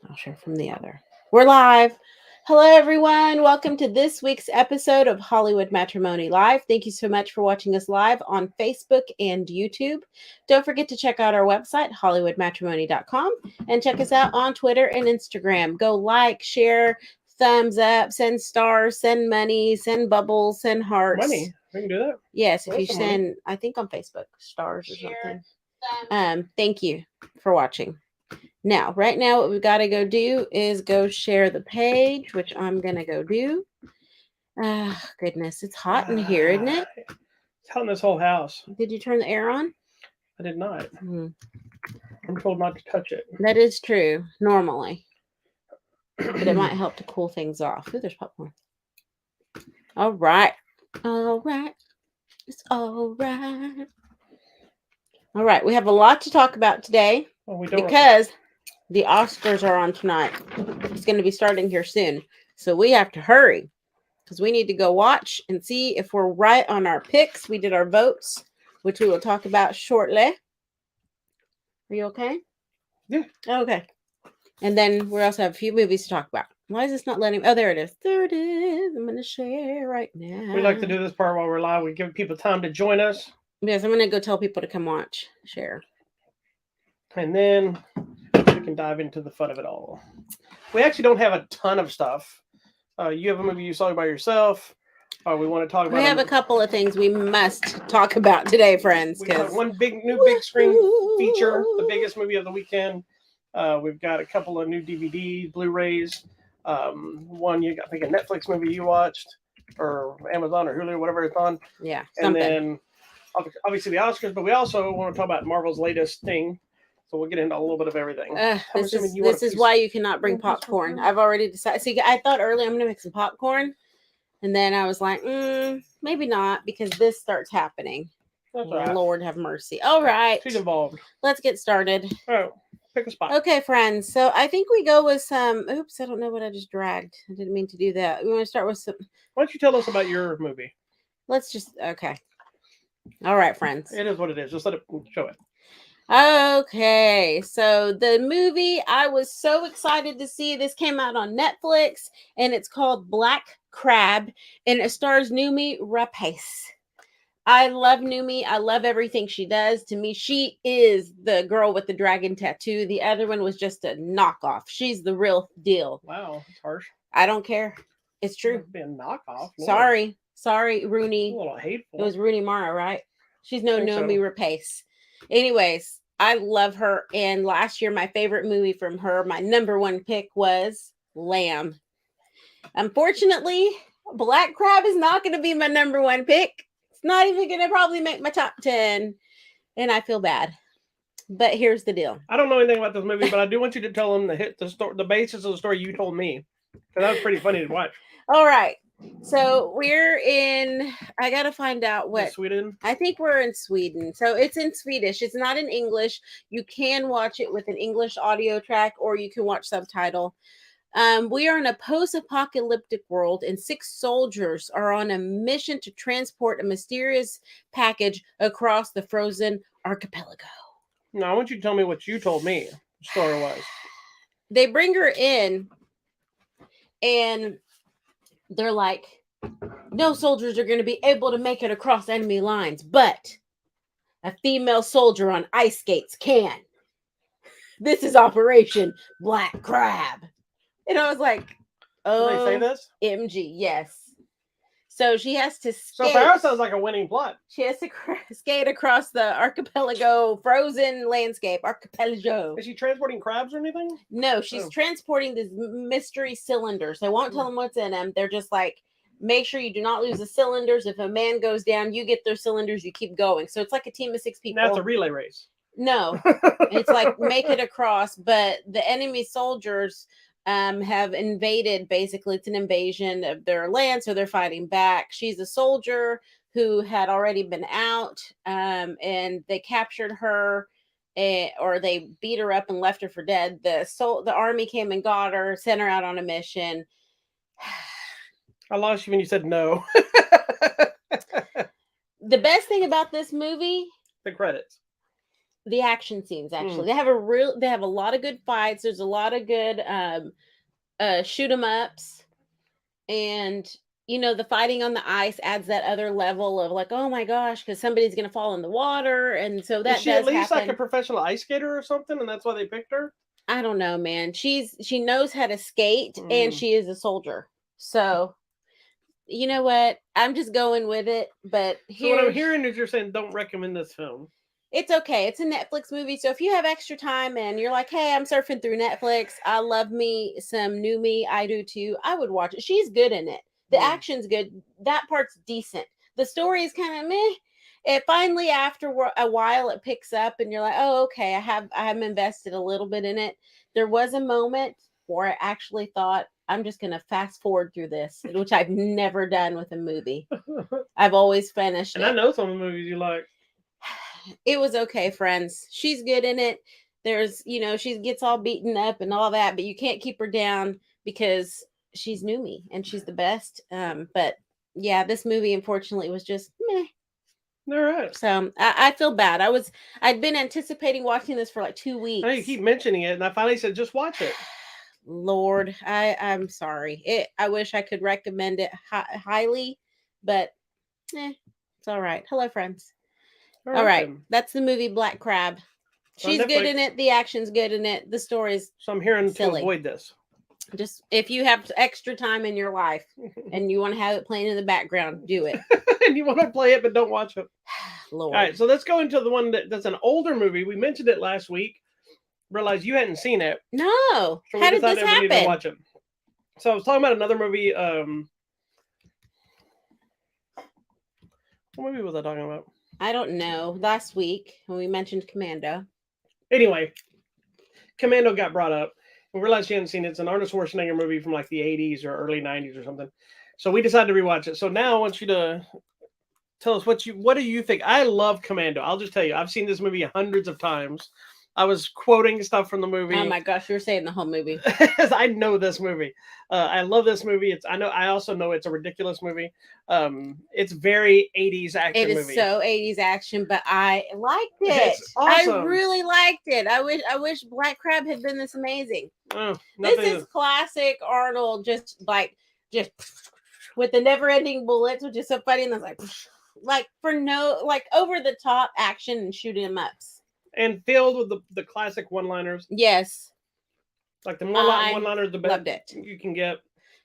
I'll share from the other. We're live. Hello, everyone. Welcome to this week's episode of Hollywood Matrimony Live. Thank you so much for watching us live on Facebook and YouTube. Don't forget to check out our website, hollywoodmatrimony.com, and check us out on Twitter and Instagram. Go like, share, thumbs up, send stars, send money, send bubbles, send hearts. Money. We can do that. Yes, if Well, you some money. send, I think on Facebook, stars or something. Thank you for watching. Now, right now, what we've got to go do is go share the page, which I'm going to go do. Ah, goodness, it's hot in here, isn't it? It's hot in this whole house. Did you turn the air on? I did not. I'm told not to touch it. That is true, normally. But it might help to cool things off. Ooh, there's popcorn. All right. All right. It's all right. All right. We have a lot to talk about today. Well, we don't. Because the Oscars are on tonight. It's going to be starting here soon. So we have to hurry because we need to go watch and see if we're right on our picks. We did our votes, which we will talk about shortly. Are you okay? Yeah. Okay. And then we also have a few movies to talk about. Why is this not letting me? Oh, there it is. There it is. I'm going to share right now. We like to do this part while we're live. We give people time to join us. Yes, I'm going to go tell people to come watch. Share. And then we can dive into the fun of it all. We actually don't have a ton of stuff. You have a movie you saw by yourself. We want to talk about. We have a couple of things we must talk about today, friends. We got one new big screen feature, the biggest movie of the weekend. We've got a couple of new DVDs, Blu-rays. One, I think a Netflix movie you watched, or Amazon or Hulu, whatever it's on. Yeah, something. And then obviously the Oscars, but we also want to talk about Marvel's latest thing. So we'll get into a little bit of everything. This is why you cannot bring popcorn. I've already decided. See, I thought earlier I'm going to make some popcorn. And then I was like, maybe not, because this starts happening. That's right. Lord have mercy. All right. She's involved. Let's get started. Oh, pick a spot. Okay, friends. So I think we go with some. Oops, I don't know what I just dragged. I didn't mean to do that. We want to start with some. Why don't you tell us about your movie? Let's just. Okay. All right, friends. It is what it is. Just let it show it. Okay, so the movie I was so excited to see. This came out on Netflix, and it's called Black Crab, and it stars Noomi Rapace. I love Noomi. I love everything she does. To me, she is the girl with the dragon tattoo. The other one was just a knockoff. She's the real deal. Wow, that's harsh. I don't care. It's true. Be a knockoff. Sorry, Rooney. A little hateful. It was Rooney Mara, right? She's no Noomi Rapace. Anyways, I love her. And last year, my favorite movie from her, my number one pick was Lamb. Unfortunately, Black Crab is not going to be my number one pick. It's not even going to probably make my top 10. And I feel bad. But here's the deal. I don't know anything about this movie, but I do want you to tell them the basis of the story you told me. Because that was pretty funny to watch. All right. So we're in, I got to find out what. Sweden? I think we're in Sweden. So it's in Swedish. It's not in English. You can watch it with an English audio track, or you can watch subtitle. We are in a post-apocalyptic world, and 6 soldiers are on a mission to transport a mysterious package across the frozen archipelago. No, I want you to tell me what you told me the story was. They bring her in, and they're like, no soldiers are going to be able to make it across enemy lines, but a female soldier on ice skates can. This is Operation Black Crab. And I was like, oh, did they say this? MG, yes. So she has to skate. So far, sounds like a winning plot. She has to skate across the archipelago, frozen landscape, archipelago. Is she transporting crabs or anything? No, she's transporting these mystery cylinders. They won't tell them what's in them. They're just like, make sure you do not lose the cylinders. If a man goes down, you get their cylinders, you keep going. So it's like a team of 6 people. That's a relay race. No, it's like make it across, but the enemy soldiers have invaded. Basically, it's an invasion of their land, so they're fighting back. She's a soldier who had already been out, and they captured her, or they beat her up and left her for dead. The army came and got her, sent her out on a mission. I lost you when you said no. The best thing about this movie, the credits. the action scenes. Actually, they have a lot of good fights. There's a lot of good shoot 'em ups, and the fighting on the ice adds that other level of like, oh my gosh, because somebody's gonna fall in the water, and so Is that she at does least like a happen. professional ice skater or something, and that's why they picked her? I don't know, man. She knows how to skate, and she is a soldier. So you know what? I'm just going with it. But So what I'm here's hearing is you're saying don't recommend this film. it's okay. It's a Netflix movie. So if you have extra time and you're like, hey, I'm surfing through Netflix, I love me some new me. I do too. I would watch it. She's good in it. The action's good. That part's decent. The story is kind of meh. It finally, after a while, it picks up, and you're like, oh, okay. I'm invested a little bit in it. There was a moment where I actually thought, I'm just gonna fast forward through this, which I've never done with a movie. I've always finished And it. I know some of the movies you like. It was okay, friends. She's good in it. There's, she gets all beaten up and all that, but you can't keep her down because she's Numi and she's the best. But yeah, this movie unfortunately was just meh. All right. So I feel bad. I'd been anticipating watching this for like 2 weeks. I know you keep mentioning it, and I finally said just watch it. Lord, I'm sorry. I wish I could recommend it highly, but it's all right. Hello, friends. All right. Then. That's the movie Black Crab. She's good in it. The action's good in it. The story's so I'm hearing silly. to avoid this. Just if you have extra time in your life and you want to have it playing in the background, do it. And you want to play it, but don't watch it. Lord. All right, so let's go into the one that's an older movie. We mentioned it last week. Realized you hadn't seen it. No. So how did this happen? Need to watch it. So I was talking about another movie. What movie was I talking about? I don't know. Last week when we mentioned Commando. Anyway, Commando got brought up. We realized you hadn't seen it. It's an Arnold Schwarzenegger movie from like the 80s or early 90s or something. So we decided to rewatch it. So now I want you to tell us what do you think? I love Commando. I'll just tell you, I've seen this movie hundreds of times. I was quoting stuff from the movie. Oh my gosh, you're saying the whole movie. I know this movie. I love this movie. I also know it's a ridiculous movie. It's very 80s action movie. It is so 80s action, but I liked it. It's awesome. I really liked it. I wish Black Crab had been this amazing. Oh, this is classic Arnold, just with the never-ending bullets, which is so funny. And I was like for no over the top action and shooting them ups. And filled with the classic one-liners. Yes. Like the more one-liners, the better loved it. You can get.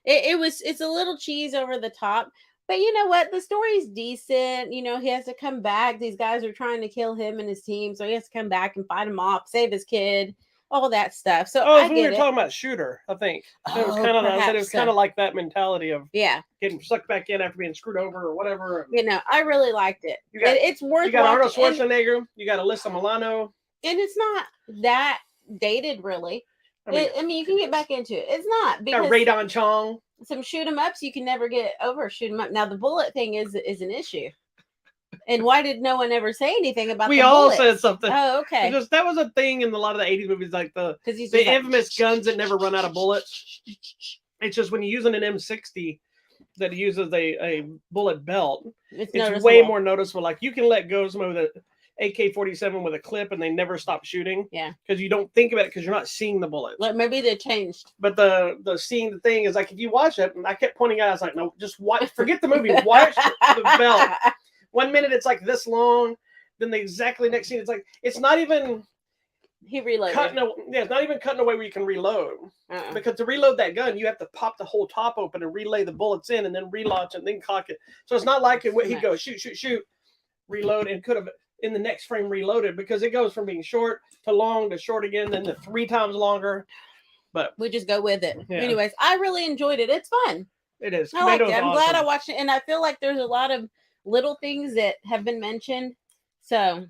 It's a little cheese over the top. But you know what? The story's decent. He has to come back. These guys are trying to kill him and his team. So he has to come back and fight him off, save his kid, all that stuff. So I get we were talking about Shooter, I think. It was kind of it was kind of like that mentality of getting sucked back in after being screwed over or whatever. I really liked it. It's worth you got Arnold Schwarzenegger, you got Alyssa Milano. And it's not that dated, really. I mean, you can get back into it. It's not. Because got Radon Chong. Some shoot 'em ups you can never get over. Shoot 'em up. Now the bullet thing is an issue. And why did no one ever say anything about? We all said something. Oh, okay. Because that was a thing in a lot of the 80s movies, like the infamous guns that never run out of bullets. It's just when you're using an M60 that uses a bullet belt, it's way more noticeable. Like you can let go some of the AK-47 with a clip and they never stop shooting. Yeah. Because you don't think about it because you're not seeing the bullets. Like maybe they changed. But the seeing the thing is like if you watch it, and I kept pointing out, I was like, no, just watch. Forget the movie. Watch the belt. 1 minute it's like this long, then the exactly next scene it's not even. He reloaded. It's not even cutting away where you can reload. Because to reload that gun, you have to pop the whole top open and relay the bullets in, and then relaunch it, and then cock it. So it's not like he'd go shoot, reload, and could have in the next frame reloaded because it goes from being short to long to short again, then to 3 times longer. But we just go with it. Yeah. Anyways, I really enjoyed it. It's fun. It is. I like it. I'm glad I watched it, and I feel like there's a lot of little things that have been mentioned. So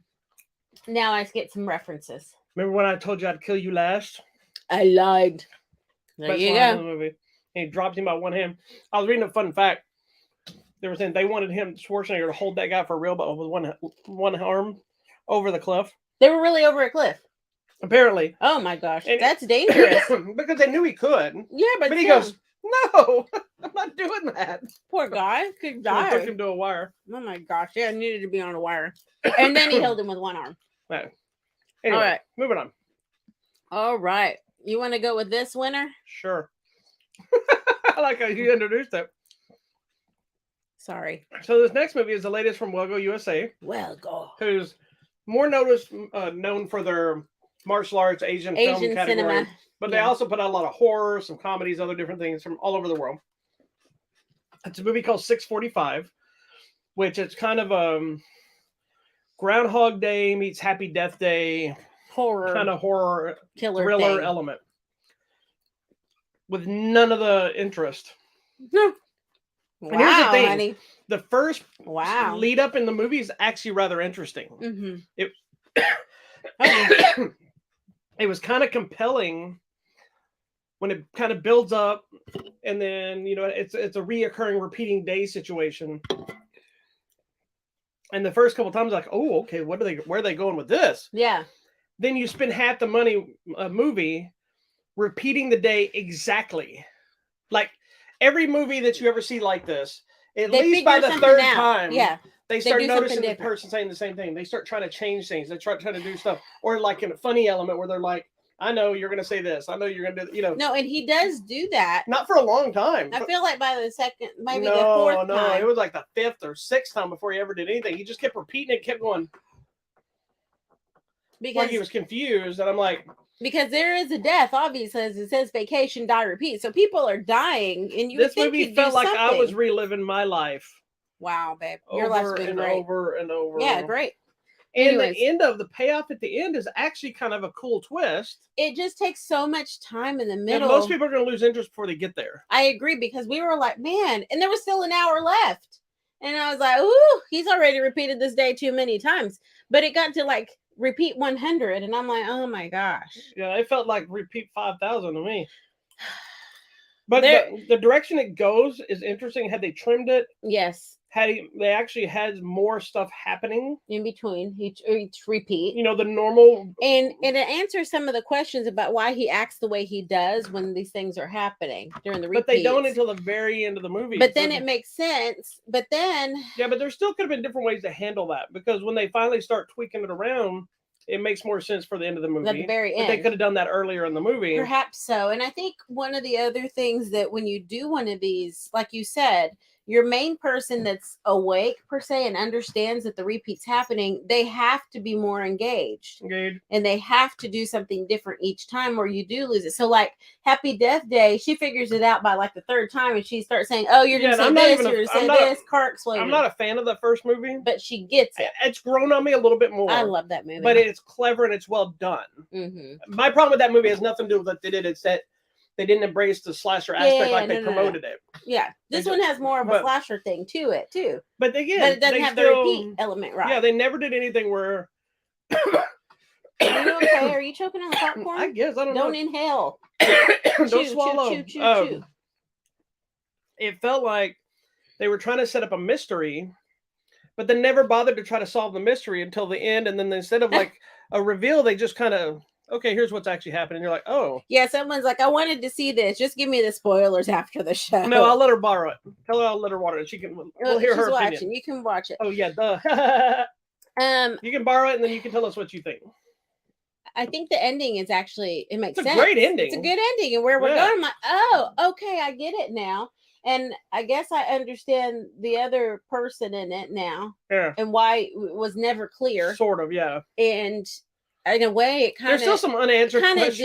now I get some references. Remember when I told you I'd kill you last? I lied. There you go. The movie. And he dropped him by one hand. I was reading a fun fact. They were saying they wanted Schwarzenegger, to hold that guy for real, but with one arm over the cliff. They were really over a cliff. Apparently. Oh my gosh, that's dangerous. Because they knew he could. Yeah, but he goes, no, I'm not doing that. Poor guy could die. Took him to a wire. Oh my gosh, yeah, I needed to be on a wire. And then he held him with one arm. Right. Anyway, All right. moving on. All right. You want to go with this winner? Sure. I like how you introduced it. Sorry. So this next movie is the latest from Wego USA, Well, go. who's more known for their martial arts Asian film category. Cinema. But they also put out a lot of horror, some comedies, other different things from all over the world. It's a movie called 645, which is kind of Groundhog Day meets Happy Death Day. Horror. Kind of horror Killer thriller thing. element. With none of the interest. Wow, And here's the thing. honey. The first Wow. lead up in the movie is actually rather interesting. Mm-hmm. It was kind of compelling when it kind of builds up, and then it's a reoccurring, repeating day situation. And the first couple times, like, oh, okay, where are they going with this? Yeah. Then you spend half the money movie repeating the day exactly. Like every movie that you ever see like this, at least by the third time, they start noticing the person saying the same thing. They start trying to change things. They trying to do stuff, or like in a funny element where they're like, "I know you're going to say this. I know you're going to do." No, and he does do that. Not for a long time. I feel like by the second, maybe the fourth time. It was like the fifth or sixth time before he ever did anything. He just kept repeating it, kept going. Because like he was confused, and I'm like, because there is a death, obviously, as it says, vacation, die, repeat. So people are dying, and this movie felt like I was reliving my life. Wow, babe, your life's been great. Over and over. Yeah, great. And anyways, the end of the payoff at the end is actually kind of a cool twist. It just takes so much time in the middle. And most people are going to lose interest before they get there. I agree, because we were like, man, and there was still an hour left, and I was like, ooh, he's already repeated this day too many times. But it got to like repeat 100, and I'm like, oh my gosh. Yeah, it felt like repeat 5,000 to me. But the direction it goes is interesting. Had they trimmed it, yes, they actually had more stuff happening in between each repeat. The normal, and it answers some of the questions about why he acts the way he does when these things are happening during the repeats. But they don't until the very end of the movie. But then it makes sense. But then but there still could have been different ways to handle that, because when they finally start tweaking it around, it makes more sense for the end of the movie. At the very end. But they could have done that earlier in the movie. Perhaps so. And I think one of the other things that when you do one of these, like you said, your main person that's awake per se and understands that the repeat's happening, they have to be more engaged. And they have to do something different each time, or you do lose it. So like Happy Death Day, she figures it out by like the third time, and she starts saying, oh, you're going to say this, you're going to say this, car explosion. I'm not a fan of the first movie. But she gets it. It's grown on me a little bit more. I love that movie. But it's clever and it's well done. Mm-hmm. My problem with that movie has nothing to do with what they did. It's that they didn't embrace the slasher aspect they promoted it. Yeah, this one has more of a slasher thing to it too. But again, but it doesn't have the repeat element, right? Yeah, they never did anything where. Are you okay? Are you choking on the popcorn? I guess I don't know. Don't inhale. Don't swallow. Chew. It felt like they were trying to set up a mystery, but they never bothered to try to solve the mystery until the end. And then instead of like a reveal, they just kind of. Okay, here's what's actually happening. You're like, oh. Yeah, someone's like, I wanted to see this. Just give me the spoilers after the show. No, I'll let her borrow it. Tell her I'll let her watch it. She can. We'll hear her watching. Opinion. You can watch it. Oh yeah, duh. You can borrow it, and then you can tell us what you think. I think the ending is actually it makes sense. It's a great ending. It's a good ending, and where we're going, I'm like, oh, okay, I get it now. And I guess I understand the other person in it now. Yeah. And why it was never clear. Sort of, yeah. And in a way, it kind of there's still some unanswered questions.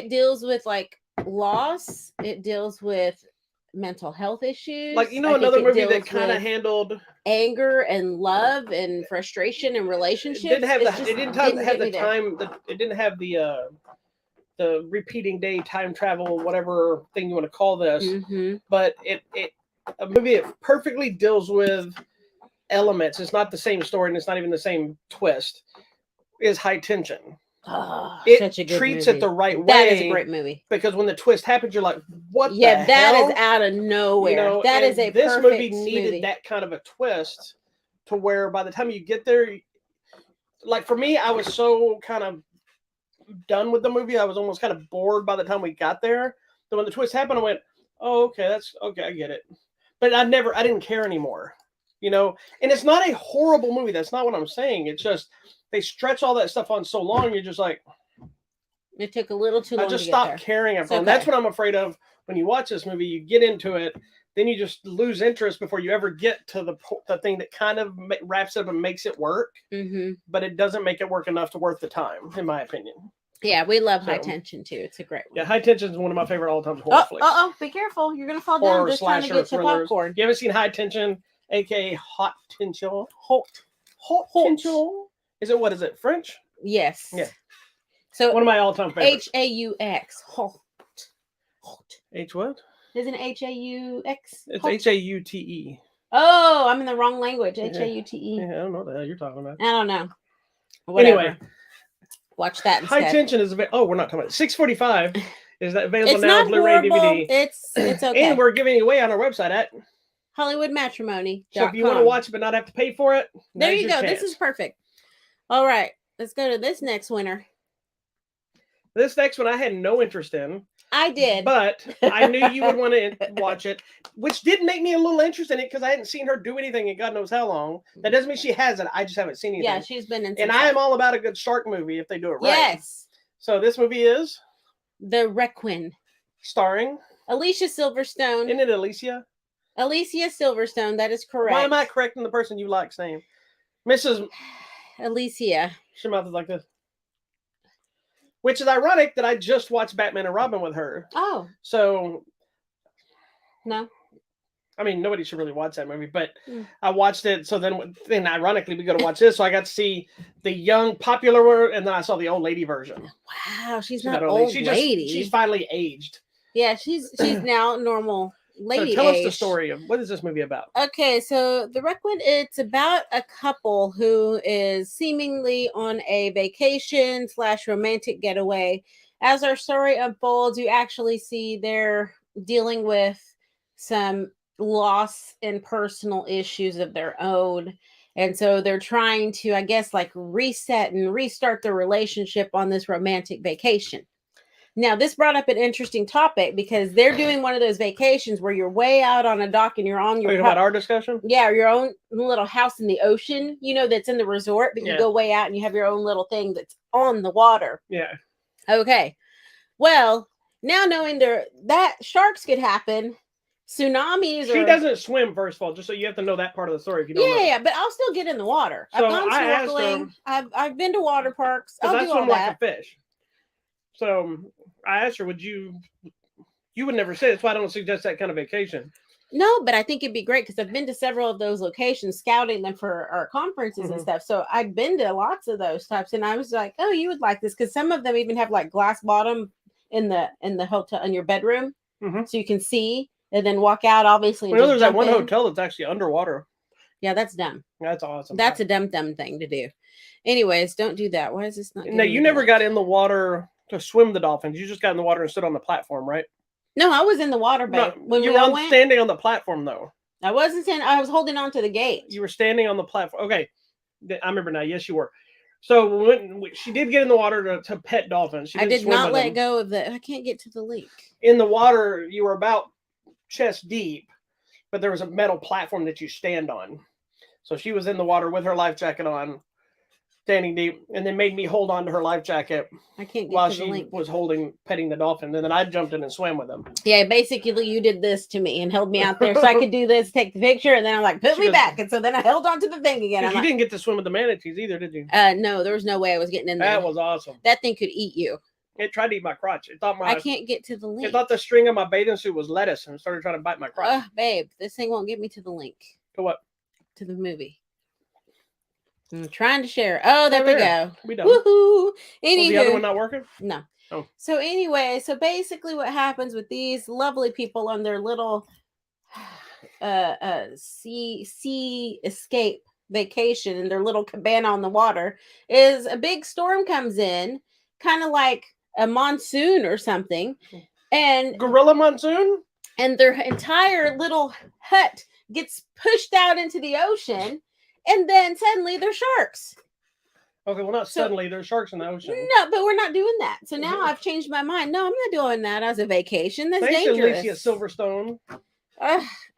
Deals with like loss. It deals with mental health issues. Like another movie that kind of handled anger and love and frustration and relationships. It didn't have the repeating day time travel, whatever thing you want to call this. Mm-hmm. But a movie that perfectly deals with elements. It's not the same story, and it's not even the same twist. Is High Tension. Oh, it such a good treats movie. it the right way. That is a great movie. Because when the twist happens, you're like, what the that hell? Is out of nowhere. That is a this perfect movie needed that kind of a twist to where by the time you get there, like for me, I was so kind of done with the movie. I was almost kind of bored by the time we got there. So when the twist happened, I went, oh, okay, I get it. But I didn't care anymore. And it's not a horrible movie. That's not what I'm saying. It's just they stretch all that stuff on so long. You're just like, It took a little too long. I just to get stopped there. caring after. Okay. And that's what I'm afraid of when you watch this movie. You get into it, then you just lose interest before you ever get to the thing that kind of wraps it up and makes it work. Mm-hmm. But it doesn't make it work enough to worth the time, in my opinion. Yeah, we love High Tension too. It's a great one. Yeah, High Tension is one of my favorite all-time horror flicks. Be careful. You're going to fall Horror, down just trying to get your popcorn. You haven't seen High Tension, aka Hot Tension? Hot Tension? Is it French? Yes. Yeah. So one of my all-time favorites. H-A-U-X. Hot. H what? Isn't it H-A-U-X? It's H-A-U-T-E. Oh, I'm in the wrong language. H-A-U-T-E. Yeah, I don't know what the hell you're talking about. I don't know. Whatever. Anyway. Watch that instead. High Tension is available. Oh, we're not talking about it. $6.45 is that available it's now? Not Blu-ray horrible. DVD. It's okay. And we're giving it away on our website at Hollywood Matrimony. So if you want to watch it but not have to pay for it, there you go. This is perfect. All right, let's go to this next winner. This next one I had no interest in. I did. But I knew you would want to watch it, which did make me a little interested in it because I hadn't seen her do anything in God knows how long. That doesn't mean she hasn't. I just haven't seen anything. Yeah, she's been in some And I am all about a good shark movie if they do it right. Yes. So this movie is? The Requin. Starring? Alicia Silverstone. Isn't it Alicia? Alicia Silverstone, that is correct. Why am I correcting the person you like's name? Mrs. Alicia. Her mouth is like this. Which is ironic that I just watched Batman and Robin with her. Oh. So. No. I mean, nobody should really watch that movie, but I watched it. So then ironically, we go to watch this. So I got to see the young, popular one, and then I saw the old lady version. Wow, she's not old lady. She's finally aged. Yeah, she's now normal lady. So tell us the story of what is this movie about? Okay, so The Requin, it's about a couple who is seemingly on a vacation / romantic getaway. As our story unfolds, you actually see they're dealing with some loss and personal issues of their own. And so they're trying to, I guess, like reset and restart their relationship on this romantic vacation. Now, this brought up an interesting topic because they're doing one of those vacations where you're way out on a dock and you're on your... Are you talking about our discussion? Yeah, your own little house in the ocean, that's in the resort, but you go way out and you have your own little thing that's on the water. Yeah. Okay. Well, now knowing that sharks could happen, tsunamis. She doesn't swim, first of all, just so you have to know that part of the story if you don't know. Yeah, but I'll still get in the water. So I've gone snorkeling. I've been to water parks. I'll do all that. Like a fish. So I asked her, you would never say that's why I don't suggest that kind of vacation. No, but I think it'd be great because I've been to several of those locations, scouting them for our conferences and stuff. So I've been to lots of those types, and I was like, "Oh, you would like this," because some of them even have like glass bottom in the hotel in your bedroom, so you can see and then walk out. Obviously, and there's that one hotel that's actually underwater. Yeah, that's dumb. That's awesome. That's a dumb thing to do. Anyways, don't do that. Why is this not? No, you never got in the water to swim the dolphins. You just got in the water and stood on the platform, right? No, I was in the water, babe. When you were standing on the platform, though. I wasn't standing. I was holding on to the gate. You were standing on the platform. Okay, I remember now. Yes, you were. So when she did get in the water to pet dolphins. I did not let go of the. I can't get to the lake. In the water, you were about chest deep, but there was a metal platform that you stand on. So she was in the water with her life jacket on, standing deep, and then made me hold on to her life jacket. I can't get while to the link. She was petting the dolphin, and then I jumped in and swam with them. Yeah, basically you did this to me and held me out there so I could do this, take the picture, and then I'm like, put me back. And so then I held on to the thing again. You didn't get to swim with the manatees either, did you? No, there was no way I was getting in there. That was awesome. That thing could eat you. It tried to eat my crotch. I can't get to the link. It thought the string of my bathing suit was lettuce and started trying to bite my crotch. Babe, this thing won't get me to the link. To what? To the movie. I'm trying to share. Oh, there we go. We done. Woohoo! Was the other one not working? No. Oh. So anyway, basically what happens with these lovely people on their little sea escape vacation and their little cabana on the water is a big storm comes in, kind of like a monsoon or something. And gorilla monsoon? And their entire little hut gets pushed out into the ocean. And then suddenly they're sharks. Okay, well, not suddenly. There's sharks in the ocean. No, but we're not doing that. So now I've changed my mind. No, I'm not doing that as a vacation. That's dangerous. Alicia Silverstone.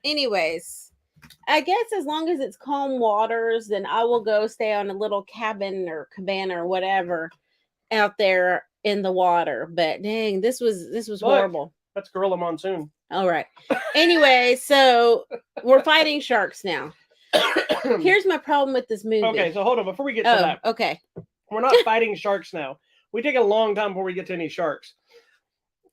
Anyways, I guess as long as it's calm waters, then I will go stay on a little cabin or cabana or whatever out there in the water. But dang, this was Look. horrible. That's Gorilla Monsoon. All right. Anyway, so we're fighting sharks now. Here's my problem with this movie. Okay, so hold on. Before we get to that, okay. we're not fighting sharks now. We take a long time before we get to any sharks.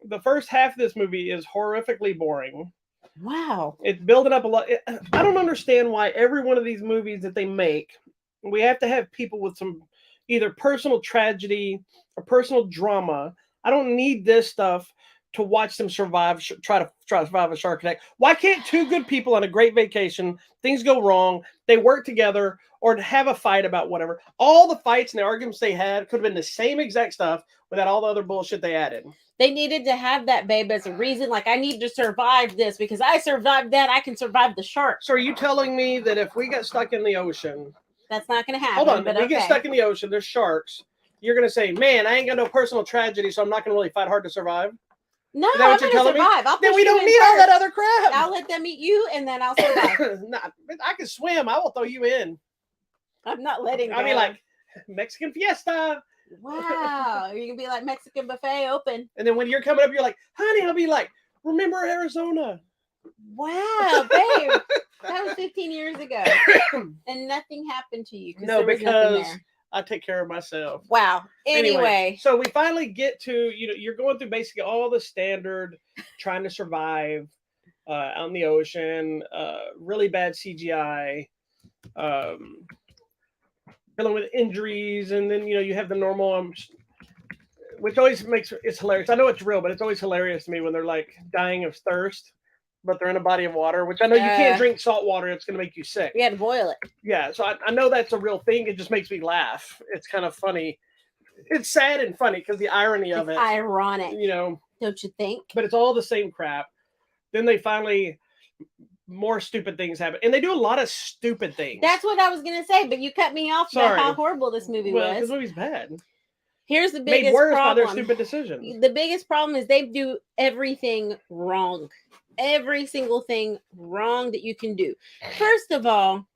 The first half of this movie is horrifically boring. Wow. It's building up a lot. I don't understand why every one of these movies that they make, we have to have people with some either personal tragedy or personal drama. I don't need this stuff to watch them survive, try to survive a shark attack. Why can't two good people on a great vacation, things go wrong, they work together, or have a fight about whatever? All the fights and the arguments they had could have been the same exact stuff without all the other bullshit they added. They needed to have that, babe, as a reason. Like, I need to survive this because I survived that. I can survive the shark. So are you telling me that if we got stuck in the ocean... That's not going to happen. Hold on. But If we get stuck in the ocean, there's sharks. You're going to say, man, I ain't got no personal tragedy, so I'm not going to really fight hard to survive? No, Is that what I'm you're going to telling survive. me? Then we don't need all that other crap. I'll let them eat you, and then I'll survive. Nah, I can swim. I will throw you in. I'm not letting go. I'll be like, Mexican fiesta. Wow. You can be like, Mexican buffet open. And then when you're coming up, you're like, honey, I'll be like, remember Arizona? Wow, babe. That was 15 years ago. And nothing happened to you. No, because I take care of myself. Wow. Anyway. So we finally get to, you're going through basically all the standard trying to survive out in the ocean, really bad CGI, dealing with injuries, and then you have the normal which always makes it's hilarious. I know it's real, but it's always hilarious to me when they're like dying of thirst, but they're in a body of water, which I know you can't drink salt water. It's going to make you sick. You had to boil it. Yeah, so I know that's a real thing. It just makes me laugh. It's kind of funny. It's sad and funny because the irony of it. Ironic. Don't you think? But it's all the same crap. Then they finally... more stupid things happen, and they do a lot of stupid things. That's what I was gonna say, but you cut me off about how horrible this movie was. This movie's bad. Here's the biggest made worse problem. by their stupid decisions. The biggest problem is they do everything wrong, every single thing wrong that you can do. First of all,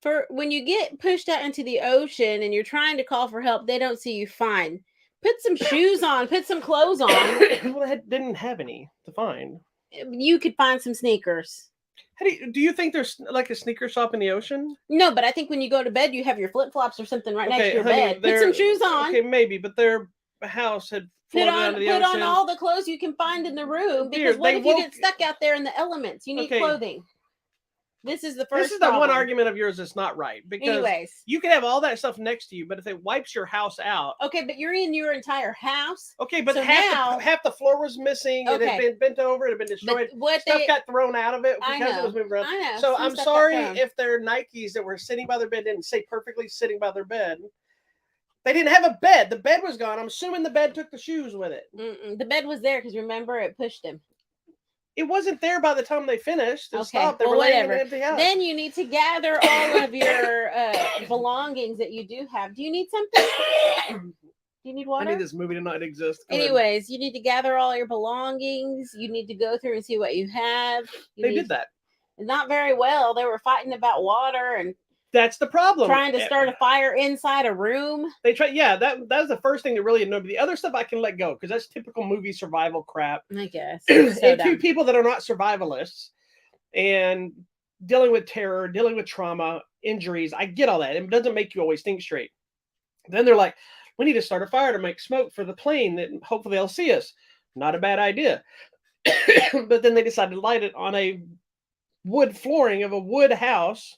for when you get pushed out into the ocean and you're trying to call for help, they don't see you fine. Put some shoes on, put some clothes on. Well, they didn't have any to find. You could find some sneakers. Do you think there's like a sneaker shop in the ocean? No, but I think when you go to bed, you have your flip-flops or something right next to your bed. Put some shoes on. Okay, maybe, but their house had floated out of the ocean. Put on all the clothes you can find in the room, because what if you get stuck out there in the elements? You need clothing. This is the first. This is the one argument of yours that's not right, because you can have all that stuff next to you, but if it wipes your house out. Okay, but you're in your entire house. Okay, but half the floor was missing. It had been bent over. It had been destroyed. Stuff got thrown out of it because it was moving around. I know. So I'm sorry if their Nikes that were sitting by their bed didn't stay perfectly sitting by their bed. They didn't have a bed. The bed was gone. I'm assuming the bed took the shoes with it. The bed was there because remember it pushed him. It wasn't there by the time they finished. It stopped. They were laying in an empty house. Then you need to gather all of your belongings that you do have. Do you need something? Do you need water? I need this movie to not exist. Anyways, you need to gather all your belongings. You need to go through and see what you have. They did that. Not very well. They were fighting about water and that's the problem. Trying to start a fire inside a room. They try, yeah. That's the first thing that really annoyed me. The other stuff I can let go because that's typical movie survival crap. I guess. And two people that are not survivalists and dealing with terror, dealing with trauma, injuries. I get all that. It doesn't make you always think straight. Then they're like, we need to start a fire to make smoke for the plane that hopefully they'll see us. Not a bad idea. But then they decided to light it on a wood flooring of a wood house.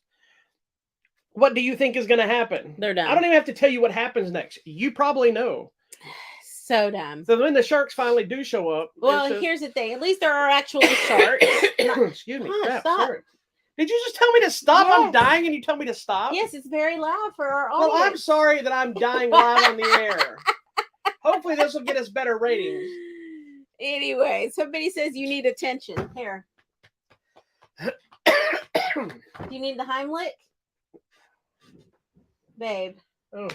What do you think is going to happen? They're done. I don't even have to tell you what happens next. You probably know. So dumb. So when the sharks finally do show up. Well, here's the thing. At least there are actually sharks. Excuse me. Crap, stop. Sorry. Did you just tell me to stop? Yes. I'm dying and you tell me to stop? Yes, it's very loud for our audience. Well, I'm sorry that I'm dying live on the air. Hopefully this will get us better ratings. Anyway, somebody says you need attention. Here. Do you need the Heimlich? Babe. Oh.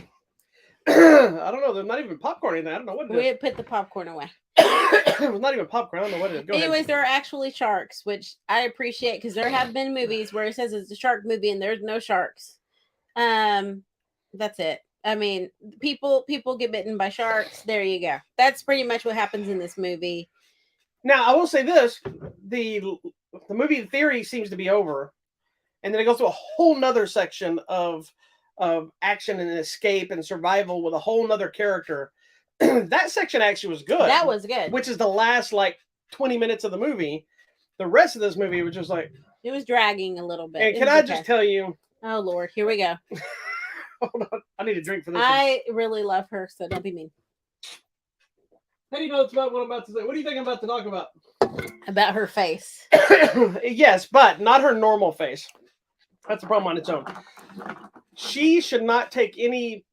I don't know. There's not even popcorn in there. I don't know what it We is. put the popcorn away. It was not even popcorn. I don't know what it is. Go Anyways, ahead. there are actually sharks, which I appreciate because there have been movies where it says it's a shark movie and there's no sharks. That's it. I mean, people get bitten by sharks. There you go. That's pretty much what happens in this movie. Now, I will say this: the movie theory seems to be over, and then it goes to a whole nother section of action and escape and survival with a whole nother character. That section actually was good. That was good. Which is the last like 20 minutes of the movie. The rest of this movie was just like it was dragging a little bit. And can I just tell you? Oh Lord, here we go. Hold on, I need a drink for this. I really love her, so don't be mean. How do you know it's about what I'm about to say? What do you think I'm about to talk about? About her face. Yes, but not her normal face. That's a problem on its own. She should not take any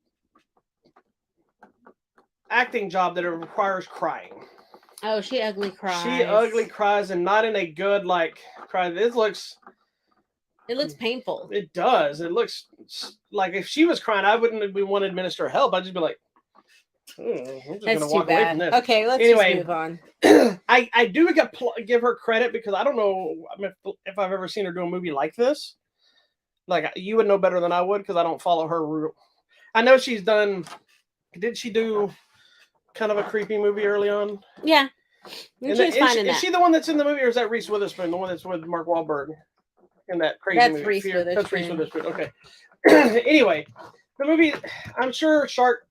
acting job that requires crying. Oh, she ugly cries. She ugly cries, and not in a good like cry. It looks painful. It does. It looks like if she was crying, I wouldn't want to administer help. I'd just be like, I'm just going to walk away from this. Okay, let's just move on. I do give her credit because I don't know if I've ever seen her do a movie like this. Like, you would know better than I would because I don't follow her. I know she's done. Did she do kind of a creepy movie early on? Yeah. Is she the one that's in the movie, or is that Reese Witherspoon, the one that's with Mark Wahlberg in that crazy movie? Reese Witherspoon. That's Reese Witherspoon. Okay. Anyway, the movie, I'm sure Shark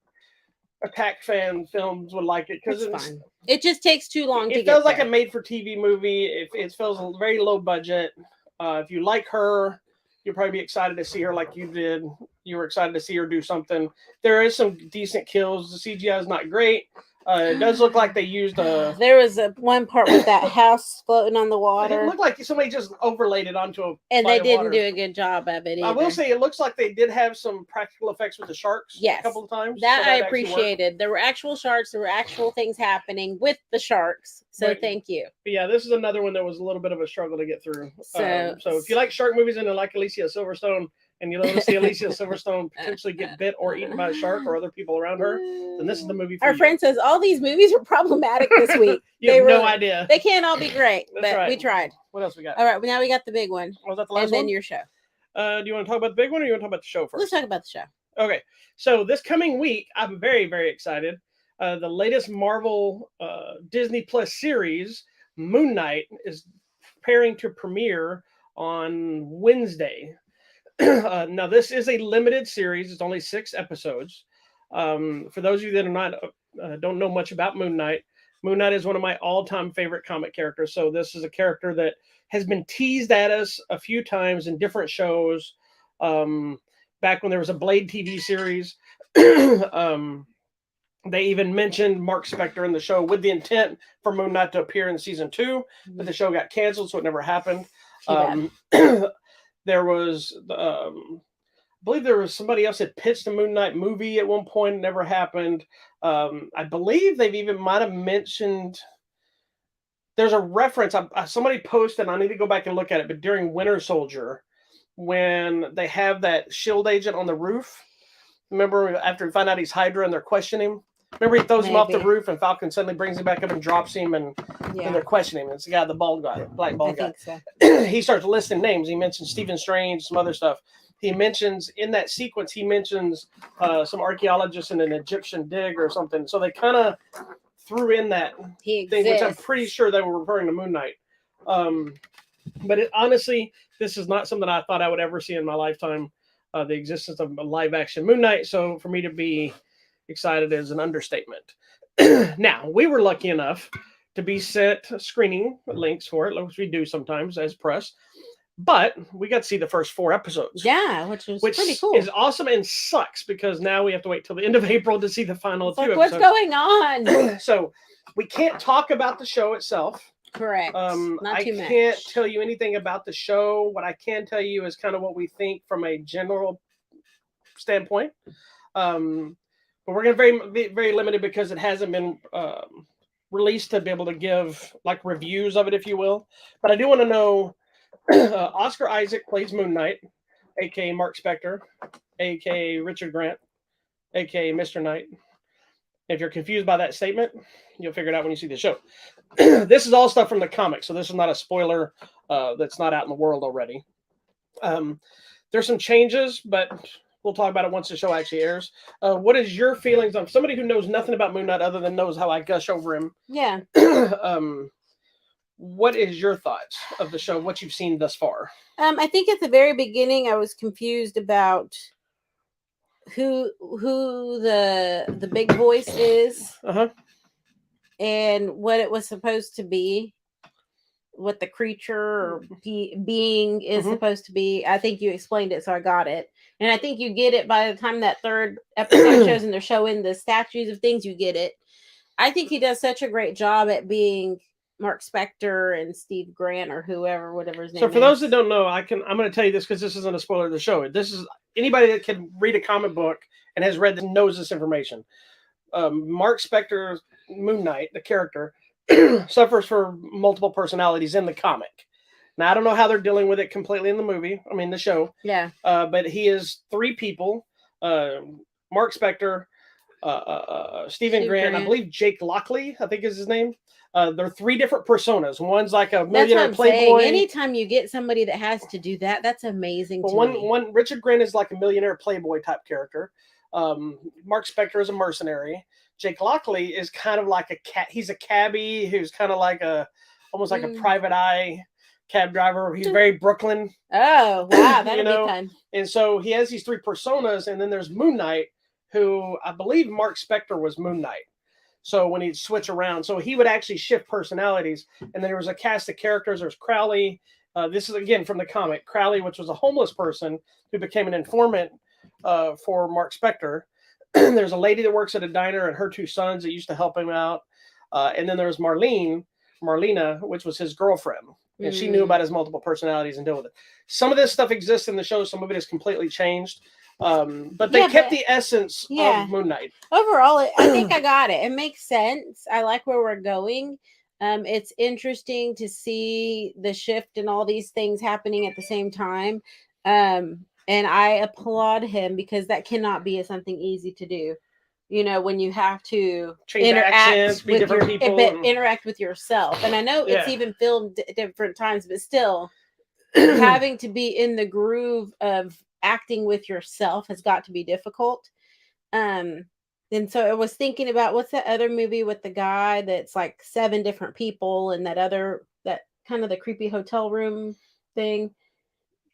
Attack films would like it because it's fine. It just takes too long to get It feels like there. a made-for-TV movie. It feels very low budget. If you like her, you'll probably be excited to see her like you did. You were excited to see her do something. There is some decent kills. The CGI is not great. It does look like they used a... There was one part with that house floating on the water. It looked like somebody just overlaid it onto a... And they didn't do a good job of it either. I will say it looks like they did have some practical effects with the sharks a couple of times. That I appreciated. There were actual sharks. There were actual things happening with the sharks. So thank you. But yeah, this is another one that was a little bit of a struggle to get through. So if you like shark movies and you like Alicia Silverstone, and you want to see Alicia Silverstone potentially get bit or eaten by a shark or other people around her, then this is the movie for you. Our friend says all these movies were problematic this week. You have no idea. They can't all be great, but right. We tried. What else we got? All right, now we got the big one. Was that the last one? And then your show. Do you want to talk about the big one, or you want to talk about the show first? Let's talk about the show. Okay, so this coming week, I'm very, very excited. The latest Marvel Disney Plus series, Moon Knight, is preparing to premiere on Wednesday. Now, this is a limited series. It's only 6 episodes. For those of you that are not don't know much about Moon Knight is one of my all-time favorite comic characters. So this is a character that has been teased at us a few times in different shows. Back when there was a Blade TV series, they even mentioned Mark Spector in the show with the intent for Moon Knight to appear in season 2, but the show got canceled, so it never happened. There was, I believe there was somebody else that pitched a Moon Knight movie at one point. It never happened. I believe they've even might have mentioned, there's a reference. Somebody posted, I need to go back and look at it, but during Winter Soldier, when they have that SHIELD agent on the roof, remember after we find out he's Hydra and they're questioning him? Remember he throws him off the roof and Falcon suddenly brings him back up and drops him and they're questioning him. It's the guy, the bald guy, black bald guy. So. He starts listing names. He mentions Stephen Strange, some other stuff. He mentions in that sequence, some archaeologists in an Egyptian dig or something. So they kind of threw in that thing, which I'm pretty sure they were referring to Moon Knight. But honestly, this is not something I thought I would ever see in my lifetime, the existence of a live action Moon Knight. So for me to be excited is an understatement. Now, we were lucky enough to be sent screening links for it, which we do sometimes as press. But we got to see the first 4 episodes. Yeah, which pretty cool. Is awesome and sucks because now we have to wait till the end of April to see the final 2 episodes. What's going on? So we can't talk about the show itself. Correct. Not too much. I can't tell you anything about the show. What I can tell you is kind of what we think from a general standpoint. But we're going to be very limited because it hasn't been released to be able to give like reviews of it, if you will. But I do want to know, Oscar Isaac plays Moon Knight, a.k.a. Mark Spector, a.k.a. Richard Grant, aka Mr. Knight. If you're confused by that statement, you'll figure it out when you see the show. This is all stuff from the comics, so this is not a spoiler that's not out in the world already. There's some changes, but we'll talk about it once the show actually airs. What is your feelings on somebody who knows nothing about Moon Knight other than knows how I gush over him? Yeah. What is your thoughts of the show? What you've seen thus far? I think at the very beginning I was confused about who the big voice is, and what it was supposed to be, what the creature or being is supposed to be. I think you explained it, so I got it, and I think you get it by the time that third episode shows and they're showing the statues of things. You get it. I think he does such a great job at being Mark Spector and Steve Grant or whatever his name is. So for those that don't know, I'm going to tell you this because this isn't a spoiler of the show. This is anybody that can read a comic book and has read this knows this information. Mark Spector's Moon Knight, the character, suffers from multiple personalities in the comic. Now, I don't know how they're dealing with it completely in the show. Yeah. But he is three people, Mark Spector, Stephen Grant, I believe Jake Lockley, I think is his name. They're three different personas. One's like a millionaire playboy. Saying. Anytime you get somebody that has to do that, that's amazing. One Richard Grant is like a millionaire playboy type character. Mark Spector is a mercenary. Jake Lockley is kind of like he's a cabbie who's kind of like almost like a private eye cab driver. He's very Brooklyn. Oh, wow, that'd be fun. And so he has these three personas, and then there's Moon Knight, who I believe Mark Spector was Moon Knight. So when he'd switch around, so he would actually shift personalities. And then there was a cast of characters. There's Crowley. This is again from the comic. Crowley, which was a homeless person who became an informant for Mark Spector. There's a lady that works at a diner and her two sons that used to help him out. And then there's Marlena, which was his girlfriend. And she knew about his multiple personalities and dealt with it. Some of this stuff exists in the show. Some of it is completely changed. But they kept the essence of Moon Knight. Overall, I think I got it. It makes sense. I like where we're going. It's interesting to see the shift and all these things happening at the same time. And I applaud him because that cannot be something easy to do. You know, when you have to interact with different people, interact with yourself. And I know it's even filmed at different times, but still having to be in the groove of acting with yourself has got to be difficult. And so I was thinking about what's that other movie with the guy that's like 7 different people and that kind of the creepy hotel room thing.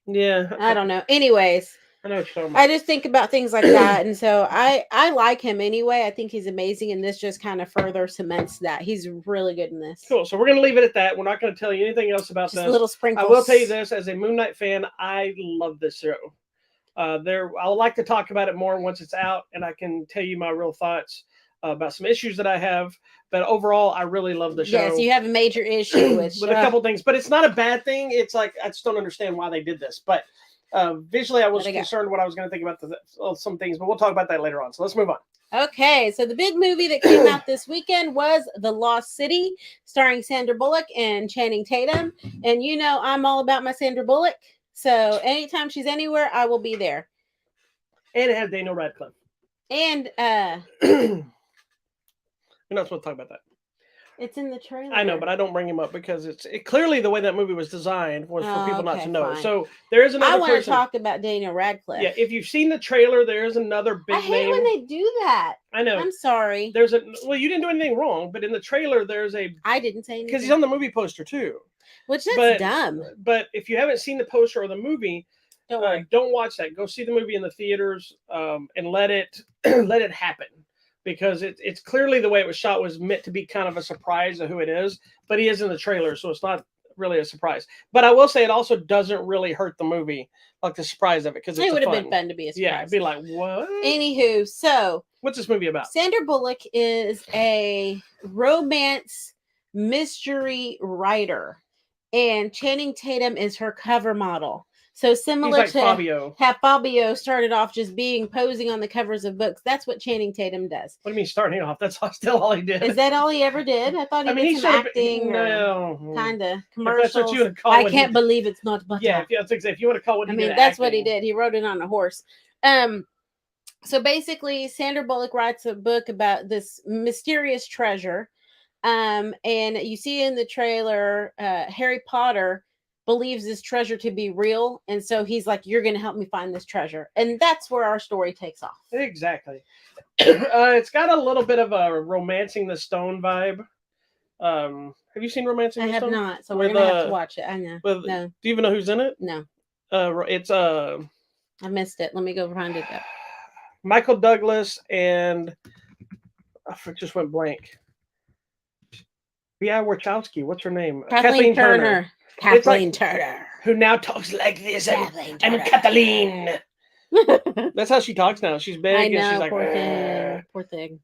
Yeah. I don't know. Anyways, I know what you're talking about. I just think about things like that. And so I like him anyway. I think he's amazing. And this just kind of further cements that. He's really good in this. Cool. So we're going to leave it at that. We're not going to tell you anything else about this. Little sprinkles. I will tell you this. As a Moon Knight fan, I love this show. I'll like to talk about it more once it's out. And I can tell you my real thoughts about some issues that I have. But overall, I really love the show. Yes, you have a major issue with a couple things. But it's not a bad thing. It's like, I just don't understand why they did this. But visually, I was concerned what I was going to think about some things, but we'll talk about that later on. So let's move on. Okay, so the big movie that came out this weekend was The Lost City, starring Sandra Bullock and Channing Tatum. And you know I'm all about my Sandra Bullock, so anytime she's anywhere, I will be there. And it has Daniel Radcliffe. And you're not supposed to talk about that. It's in the trailer. I know, but I don't bring him up because it's clearly the way that movie was designed was for people not to know. Fine. So there is another. I want to talk about Daniel Radcliffe. Yeah, if you've seen the trailer, there is another big name. I hate when they do that. I know. I'm sorry. You didn't do anything wrong, but in the trailer, I didn't say anything because he's on the movie poster too. Which is dumb. But if you haven't seen the poster or the movie, don't watch that. Go see the movie in the theaters and let it happen. Because it's clearly the way it was shot was meant to be kind of a surprise of who it is, but he is in the trailer, so it's not really a surprise. But I will say it also doesn't really hurt the movie, like the surprise of it, because it would have been fun to be a surprise. Yeah, it'd be like, what? Anywho, so what's this movie about? Sandra Bullock is a romance mystery writer, and Channing Tatum is her cover model. So similar to Fabio. How Fabio started off just posing on the covers of books. That's what Channing Tatum does. What do you mean starting off? That's still all he did. Is that all he ever did? I thought he did some acting or kind of commercials. That's what you would call I can't believe it's not butter. Yeah, if you want to call it. That's what he did. He rode it on a horse. So basically, Sandra Bullock writes a book about this mysterious treasure. And you see in the trailer, Harry Potter believes this treasure to be real. And so he's like, you're going to help me find this treasure. And that's where our story takes off. Exactly. It's got a little bit of a Romancing the Stone vibe. Have you seen Romancing I the have Stone? not. So we're going to have to watch it. I know. No. Do you even know who's in it? No. It's I missed it. Let me go find it up. Michael Douglas and I just went blank. Yeah, Wachowski. What's her name? Kathleen Turner. Kathleen Turner. Who now talks like this. I'm Kathleen. That's how she talks now. She's big. I know, and she's like, poor thing.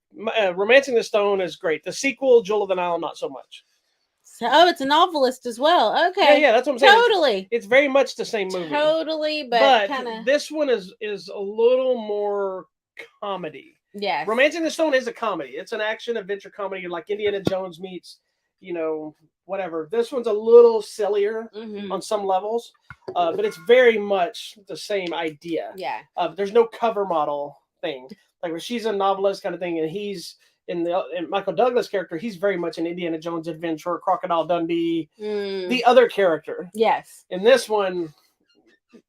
Romancing the Stone is great. The sequel, Jewel of the Nile, not so much. So, it's a novelist as well. Okay. Yeah, that's what I'm saying. Totally. It's very much the same movie. Totally, but kind of. This one is a little more comedy. Yes. Romancing the Stone is a comedy. It's an action adventure comedy like Indiana Jones meets, whatever. This one's a little sillier on some levels, but it's very much the same idea. Yeah. There's no cover model thing. Like where she's a novelist kind of thing, and he's in Michael Douglas character, he's very much an Indiana Jones adventurer, Crocodile Dundee, the other character. Yes. In this one,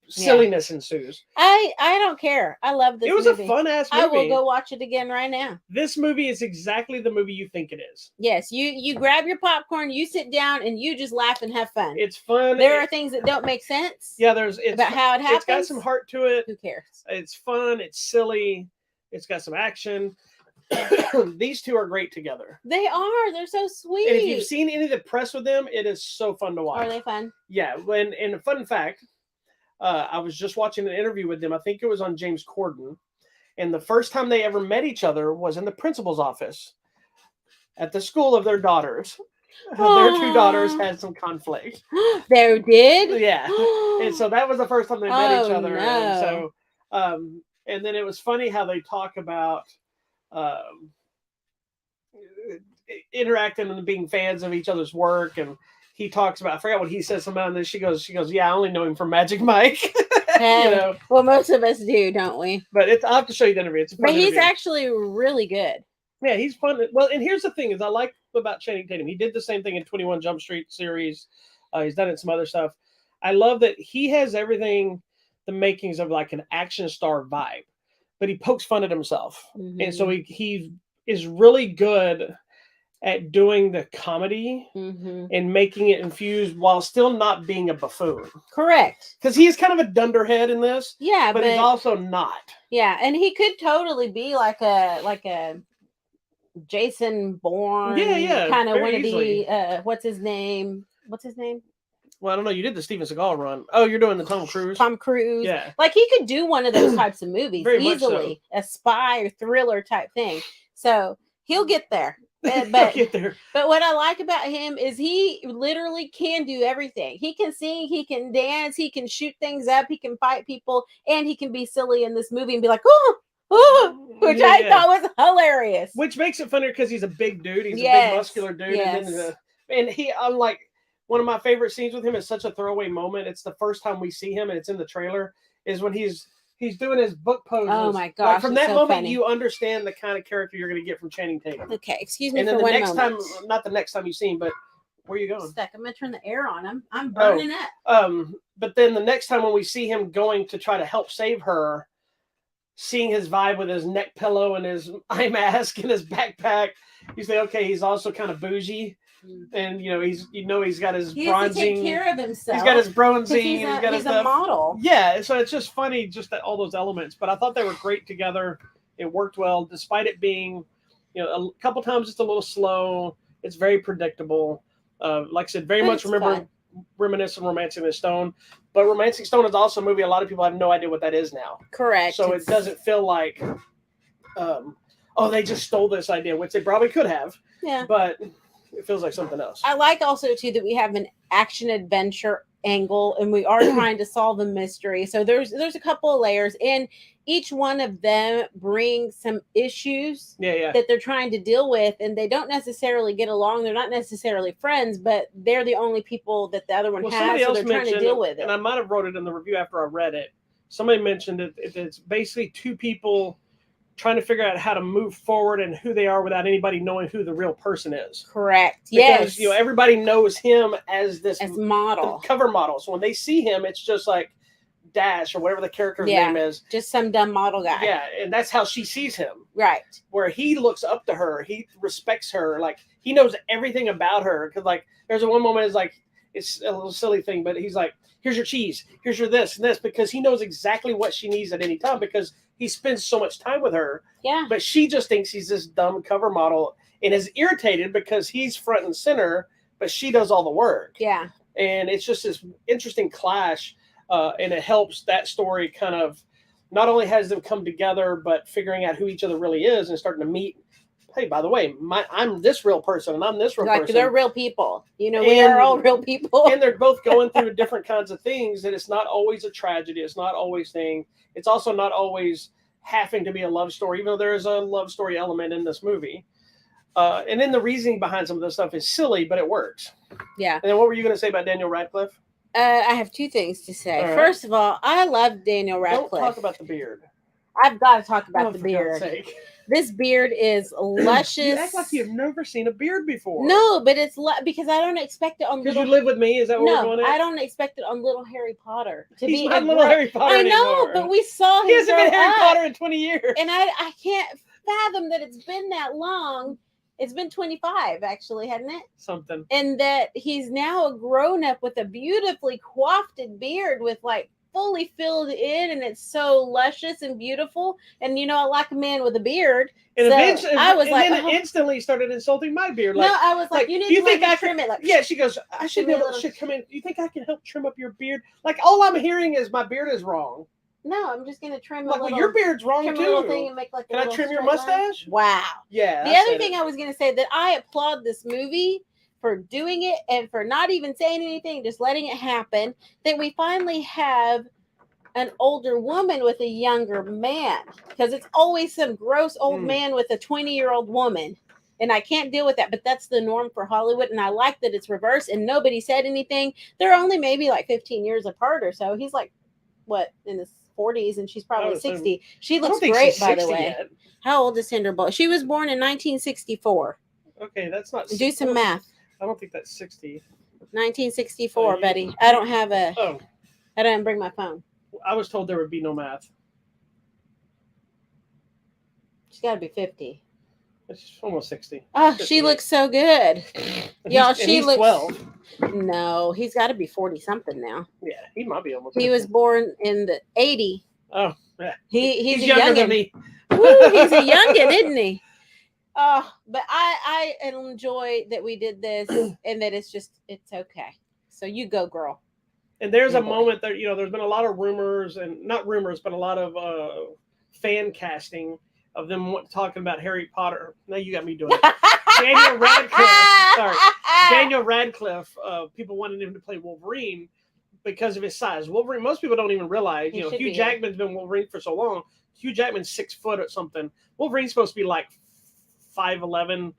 silliness ensues. I don't care. I love this movie. It was a fun-ass movie. I will go watch it again right now. This movie is exactly the movie you think it is. Yes, you grab your popcorn, you sit down, and you just laugh and have fun. It's fun. There are things that don't make sense. Yeah, about how it happens. It's got some heart to it. Who cares? It's fun. It's silly. It's got some action. These two are great together. They are. They're so sweet. And if you've seen any of the press with them, it is so fun to watch. Are they fun? Yeah. And a fun fact, I was just watching an interview with them. I think it was on James Corden. And the first time they ever met each other was in the principal's office at the school of their daughters. Their two daughters had some conflict. They did? Yeah. And so that was the first time they met each other. No. And so, and then it was funny how they talk about interacting and being fans of each other's work. And he talks about, I forgot what he says about this. She goes, yeah, I only know him from Magic Mike. Well, most of us do, don't we? But I'll have to show you the interview. But he's actually really good. Yeah, he's fun. Well, and here's the thing is I like about Channing Tatum. He did the same thing in 21 Jump Street series. He's done it in some other stuff. I love that he has everything, the makings of like an action star vibe, but he pokes fun at himself. And so he is really good at doing the comedy and making it infused while still not being a buffoon. Correct. Because he is kind of a dunderhead in this. Yeah, but he's also not. Yeah, and he could totally be like a Jason Bourne. Yeah, kind of wannabe. What's his name? Well, I don't know. You did the Steven Seagal run. Oh, you're doing the Tom Cruise. Yeah. Like he could do one of those types of movies easily. So. A spy or thriller type thing. So he'll get there. But what I like about him is he literally can do everything. He can sing, he can dance, he can shoot things up, he can fight people, and he can be silly in this movie and be like, which I thought was hilarious. Which makes it funnier because he's a big dude. He's a big muscular dude. Yes. And he, unlike one of my favorite scenes with him is such a throwaway moment. It's the first time we see him, and it's in the trailer, is when he's doing his book poses. Oh my gosh! Like from that moment, you understand the kind of character you're going to get from Channing Tatum. Okay, excuse me. And then the next time, not the next time you see him, but where are you going? Stuck. I'm going to turn the air on him. I'm burning up. But then the next time when we see him going to try to help save her, seeing his vibe with his neck pillow and his eye mask and his backpack, you say, okay, he's also kind of bougie. And he's got his bronzing. He has to take care of himself. He's got his bronzing. He's a model. Yeah, so it's just funny, just all those elements. But I thought they were great together. It worked well, despite it being, a couple times it's a little slow. It's very predictable. Like I said, very much reminiscent of Romancing the Stone. But Romancing Stone is also a movie a lot of people have no idea what that is now. Correct. So it doesn't feel like, they just stole this idea, which they probably could have. Yeah. But it feels like something else. I like also too that we have an action adventure angle and we are trying to solve a mystery. So there's a couple of layers and each one of them brings some issues that they're trying to deal with, and they don't necessarily get along. They're not necessarily friends, but they're the only people that the other one has, so they're trying to deal with it. And I might have wrote it in the review after I read it. Somebody mentioned it's basically two people trying to figure out how to move forward and who they are without anybody knowing who the real person is. Correct. Because, Yes. everybody knows him as this model, the cover model. So when they see him, it's just like Dash or whatever the character's name is. Just some dumb model guy. Yeah, and that's how she sees him. Right. Where he looks up to her, he respects her, like he knows everything about her. Because like there's one moment is like it's a little silly thing, but he's like, "Here's your cheese, here's your this and this," because he knows exactly what she needs at any time because he spends so much time with her. Yeah. But she just thinks he's this dumb cover model and is irritated because he's front and center, but she does all the work. Yeah. And it's just this interesting clash. And it helps that story kind of not only has them come together, but figuring out who each other really is and starting to meet. Hey, by the way, I'm this real person and I'm this real person. They're real people. We are all real people. And they're both going through different kinds of things. And it's not always a tragedy. It's not always thing. It's also not always having to be a love story, even though there is a love story element in this movie. And then the reasoning behind some of this stuff is silly, but it works. Yeah. And then what were you going to say about Daniel Radcliffe? I have two things to say. Right. First of all, I love Daniel Radcliffe. Don't talk about the beard. I've got to talk about the For beard. God's sake. This beard is luscious. You act like you've never seen a beard before. No, but it's because I don't expect it on. Because you live with me. Is that what we're going at? I don't expect it on Little Harry Potter to He's be not Little Harry Potter I know, anymore. but we saw him. He hasn't been Harry up, Potter in 20 years. and I can't fathom that it's been that long. It's been 25, actually, hasn't it? Something. And that he's now a grown up with a beautifully coiffed beard with like fully filled in, and it's so luscious and beautiful. And I like a man with a beard. And so eventually, I was then it instantly started insulting my beard. Like, no, I was like, you need to let me trim it. Like, yeah, she goes, I should be able to come in. You think I can help trim up your beard? Like, all I'm hearing is my beard is wrong. No, I'm just gonna trim like, well, your beard's wrong too. A little thing and make like can I trim your mustache? Line. Wow. Yeah. The other thing I was gonna say that I applaud this movie for doing it and for not even saying anything, just letting it happen. That we finally have an older woman with a younger man, because it's always some gross old man with a 20-year-old woman. And I can't deal with that, but that's the norm for Hollywood. And I like that it's reversed and nobody said anything. They're only maybe like 15 years apart or so. He's like, what, in his 40s, and she's probably 60. She looks great, by the way. Yet. How old is Cinderbolt? She was born in 1964. Okay, that's not. Do some math. I don't think that's 60. 1964, Betty. I don't have a. Oh. I didn't bring my phone. I was told there would be no math. She's got to be 50. It's almost 60. Oh, she looks so good. Y'all, she looks 12. No, he's got to be 40 something now. Yeah, he might be almost. He was born in the 80. Oh, yeah. He's a younger youngin'. than me. Woo, he's a youngin', isn't he? Oh, but I enjoy that we did this and that it's okay. So you go, girl. And there's a moment that, there's been a lot of rumors, and not rumors, but a lot of fan casting of them talking about Harry Potter. Now you got me doing it. Daniel Radcliffe. Sorry. Daniel Radcliffe. People wanted him to play Wolverine because of his size. Wolverine, most people don't even realize, Hugh Jackman's been Wolverine for so long. Hugh Jackman's 6 foot or something. Wolverine's supposed to be like 5'11",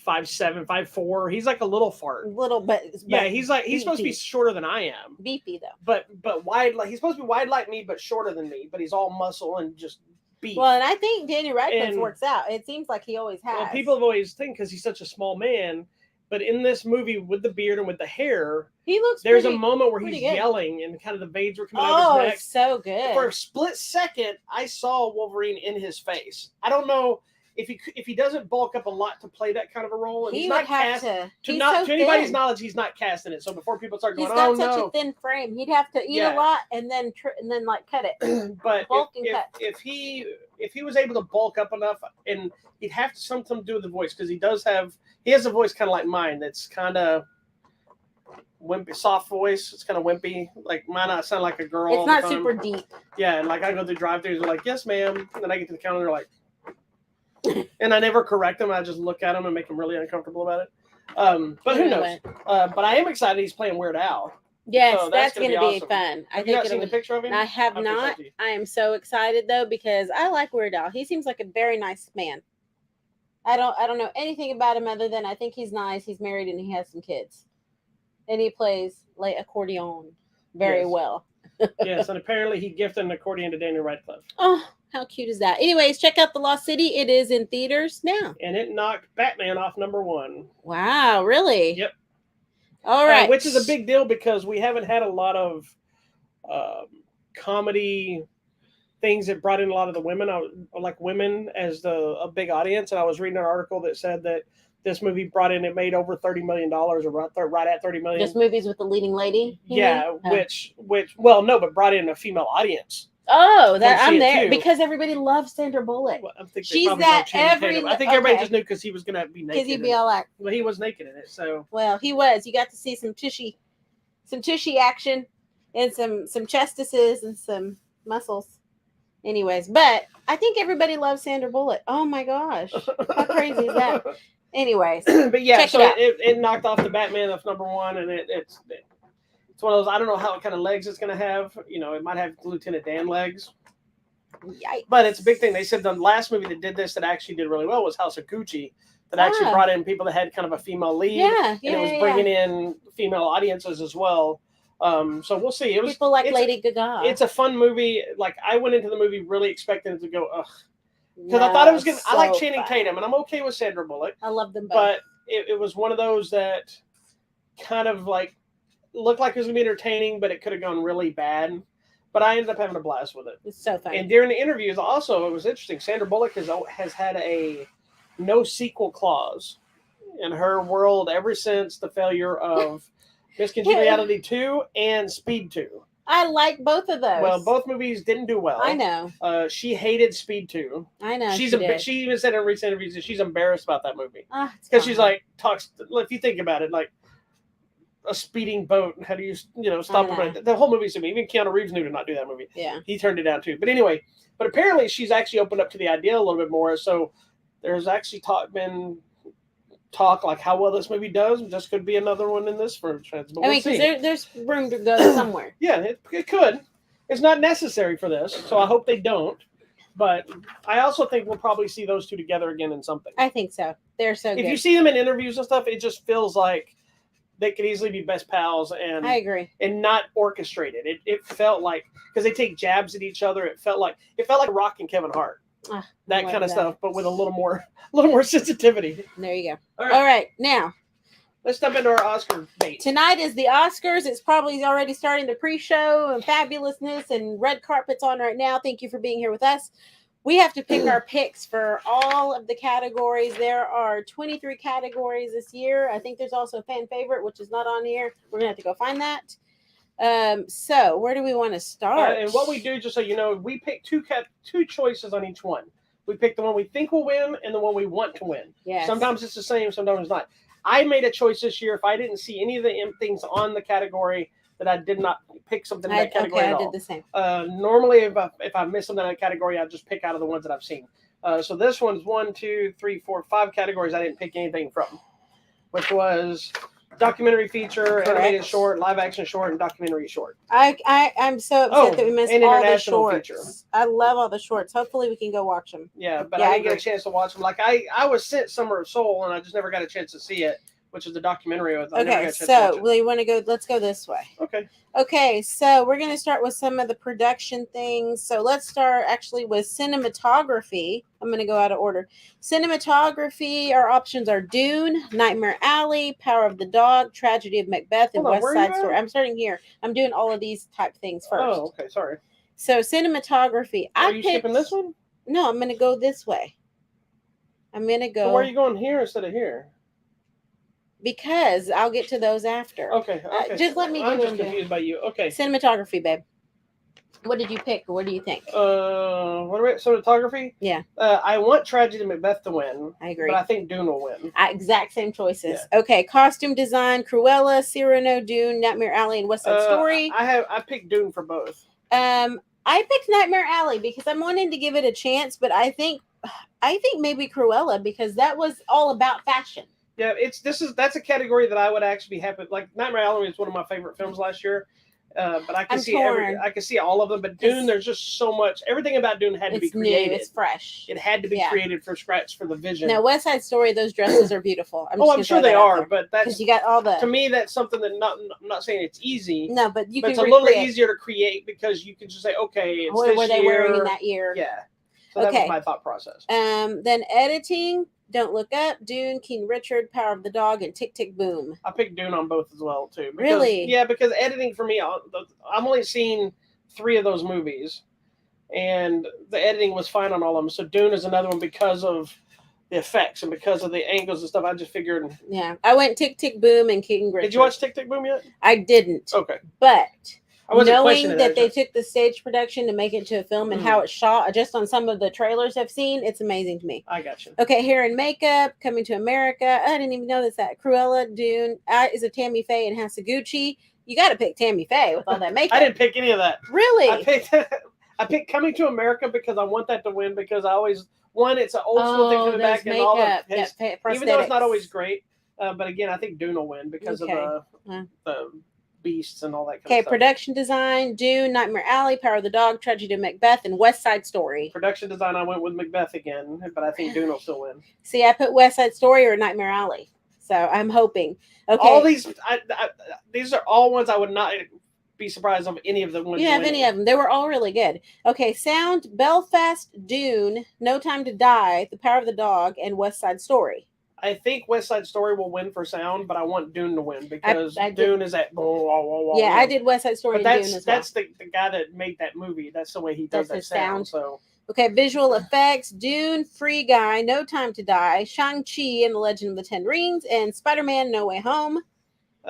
5'7", 5'4". He's like a little fart. Little, but yeah, he's supposed to be shorter than I am. Beefy though. But wide, like he's supposed to be wide like me, but shorter than me. But he's all muscle and just beef. Well, and I think Daniel Radcliffe works out. It seems like he always has. Well, people have always think because he's such a small man. But in this movie, with the beard and with the hair, he looks. There's a moment where he's yelling and kind of the veins were coming out of his neck. Oh, it's so good. For a split second, I saw Wolverine in his face. I don't know if he doesn't bulk up a lot to play that kind of a role, and he he's would not have cast to. To anybody's knowledge, he's not casting it. So before people start going, he's got such a thin frame. He'd have to eat a lot and then like cut it. But if he was able to bulk up enough, and he'd have to something to do with the voice, because he has a voice kind of like mine that's kind of wimpy, soft voice. It's kind of wimpy. Like mine, I sound like a girl. It's not super deep. Yeah, and like I go through drive-thrus, they're like, "Yes, ma'am," and then I get to the counter, they're like. And I never correct them. I just look at them and make them really uncomfortable about it. But who knows? But I am excited he's playing Weird Al. Yes, so that's going to be awesome. Fun. Have you not seen the picture of him? I have not. I am so excited though, because I like Weird Al. He seems like a very nice man. I don't know anything about him other than I think he's nice. He's married and he has some kids, and he plays like accordion very well. Yes, and apparently he gifted an accordion to Daniel Radcliffe. Oh, How cute is that? Anyways, check out The Lost City. It is in theaters now. And it knocked Batman off #1. Wow, really? Yep. All right. Which is a big deal because we haven't had a lot of comedy things that brought in a lot of the women, like women as a big audience. And I was reading an article that said that this movie it made over $30 million, or right at $30 million. Just movies with the leading lady? Yeah, which well, no, but brought in a female audience. Oh, that I'm there too. Because everybody loves Sandra Bullock. Well, I think she's that every. I think everybody just knew because he was going to be naked. Because he'd be all like, well, he was naked in it, so. Well, he was. You got to see some tushy action, and some chestises and some muscles. Anyways, but I think everybody loves Sandra Bullock. Oh my gosh, how crazy is that? Anyways, but yeah, check so it knocked off the Batman of #1, and it's one of those. I don't know how kind of legs it's going to have. You know, it might have Lieutenant Dan legs. Yikes. But it's a big thing. They said the last movie that did this that actually did really well was House of Gucci. That actually brought in people that had kind of a female lead. And it was bringing in female audiences as well. So we'll see. It was people like Lady Gaga. It's a fun movie. Like I went into the movie really expecting it to go, ugh. Because I thought it was going to, I like Channing Tatum, and I'm okay with Sandra Bullock. I love them both. But it was one of those that kind of like looked like it was going to be entertaining, but it could have gone really bad. But I ended up having a blast with it. It's so fun. And during the interviews also, it was interesting. Sandra Bullock has had a no sequel clause in her world ever since the failure of Miss Congeniality 2 and Speed 2. I like both of those. Well, both movies didn't do well. I know. She hated Speed 2. I know. She even said in recent interviews that she's embarrassed about that movie. Because she's like, if you think about it, like a speeding boat, how do you stop it? The whole movie's to me. Even Keanu Reeves knew to not do that movie. Yeah. He turned it down too. But anyway, apparently she's actually opened up to the idea a little bit more. So there's actually been talk like how well this movie does. This could be another one in this franchise. I mean, because there's room to go somewhere. Yeah, it could. It's not necessary for this, so I hope they don't. But I also think we'll probably see those two together again in something. I think so. They're so good. If you see them in interviews and stuff, it just feels like they could easily be best pals. And I agree. And not orchestrated. It felt like, because they take jabs at each other, it felt like Rock and Kevin Hart. That kind of stuff, but with a little more sensitivity. There you go. All right. Now, let's jump into our Oscar bait. Tonight is the Oscars. It's probably already starting the pre-show and fabulousness and red carpet's on right now. Thank you for being here with us. We have to pick our picks for all of the categories. There are 23 categories this year. I think there's also a fan favorite, which is not on here. We're gonna have to go find that. So where do we want to start? And what we do, just so you know, we pick two choices on each one. We pick the one we think will win and the one we want to win. Yes. Sometimes it's the same, sometimes it's not. I made a choice this year. If I didn't see any of the things on the category, that I did not pick something in that category at all. I did the same. Normally, if I miss something in that category, I just pick out of the ones that I've seen. So this one's 1, 2, 3, 4, 5 categories I didn't pick anything from, which was documentary feature, animated short, live action short, and documentary short. I'm so upset that we missed all the shorts. Feature. I love all the shorts. Hopefully we can go watch them. Yeah, but I didn't get a chance to watch them. Like I was sent Summer of Soul, and I just never got a chance to see it, which is the documentary. Okay, so we want to go. Let's go this way. Okay, so we're going to start with some of the production things. So let's start actually with cinematography. I'm going to go out of order. Cinematography, our options are Dune, Nightmare Alley, Power of the Dog, Tragedy of Macbeth, and West Side Story. I'm starting here. I'm doing all of these type things first. Oh, okay, sorry. So cinematography. Are you skipping this one? No, I'm going to go this way. I'm going to go. So where are you going here instead of here? Because I'll get to those after. Okay. Just let me do I'm just confused by you. Okay. Cinematography, babe. What did you pick, or what do you think? What about cinematography? Yeah. I want Tragedy of Macbeth to win. I agree. But I think Dune will win. Exact same choices. Yeah. Okay. Costume design: Cruella, Cyrano, Dune, Nightmare Alley, and West Side Story. I picked Dune for both. I picked Nightmare Alley because I'm wanting to give it a chance, but I think maybe Cruella because that was all about fashion. Yeah, that's a category that I would actually be happy. Like Nightmare Alley is one of my favorite films last year, but I can see all of them. But Dune, there's just so much. Everything about Dune had to be created. New, it's fresh. It had to be created from scratch for the vision. Now, West Side Story, those dresses are beautiful. I'm sure they are, but that's you got all the. To me, that's something that I'm not saying it's easy. No, but it's a little bit easier to create because you can just say, okay, it's what this were they year. wearing in that year? Yeah. So that was Okay. my thought process. Then editing, Don't Look Up, Dune, King Richard, Power of the Dog, and Tick Tick Boom. I picked Dune on both as well too. Because, Really? Yeah, because editing for me, I'm only seen 3 of those movies, and the editing was fine on all of them. So Dune is another one because of the effects and because of the angles and stuff. I just figured. Yeah, I went Tick Tick Boom and King Richard. Did you watch Tick Tick Boom yet? I didn't. Okay. But I wasn't knowing questioning that they it. took the stage production to make it to a film and how it's shot, just on some of the trailers I've seen, it's amazing to me. I got you. Okay, Hair and Makeup, Coming to America. I didn't even know that. Cruella, Dune, Eyes of Tammy Faye, and Hasaguchi. You got to pick Tammy Faye with all that makeup. I didn't pick any of that. Really? I picked Coming to America because I want that to win, because I always it's an old school thing coming back, and all of his, even though it's not always great. But again, I think Dune will win because of the beasts and all that kind of stuff. Okay, production design, Dune, Nightmare Alley, Power of the Dog, Tragedy of Macbeth, and West Side Story. Production design, I went with Macbeth again, but I think Dune will still win. See, I put West Side Story or Nightmare Alley, so I'm hoping. Okay, all these are all ones I would not be surprised of any of them. You have any of them? They were all really good. Okay, sound: Belfast, Dune, No Time to Die, The Power of the Dog, and West Side Story. I think West Side Story will win for sound, but I want Dune to win because Dune is at. Yeah, I did West Side Story. But and Dune as well. That's the guy that made that movie. That's the way he does that sound. So. Okay, visual effects: Dune, Free Guy, No Time to Die, Shang-Chi and the Legend of the Ten Rings, and Spider-Man: No Way Home.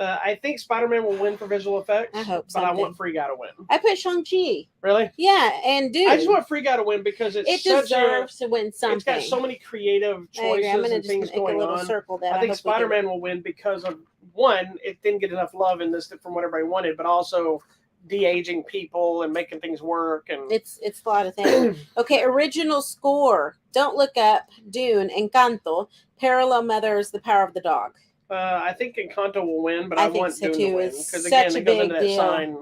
I think Spider-Man will win for visual effects. I hope so. But I want Free Guy to win. I put Shang-Chi. Really? Yeah, and Dune. I just want Free Guy to win because it deserves to win something. It's got so many creative choices and things going on. I think Spider-Man will win because of, one, it didn't get enough love in this from what everybody wanted, but also de-aging people and making things work. And it's a lot of things. Okay, original score: Don't Look Up, Dune, Encanto, Parallel Mothers, The Power of the Dog. I think Encanto will win, but I want so Dune too. to win because again, it goes into that sign.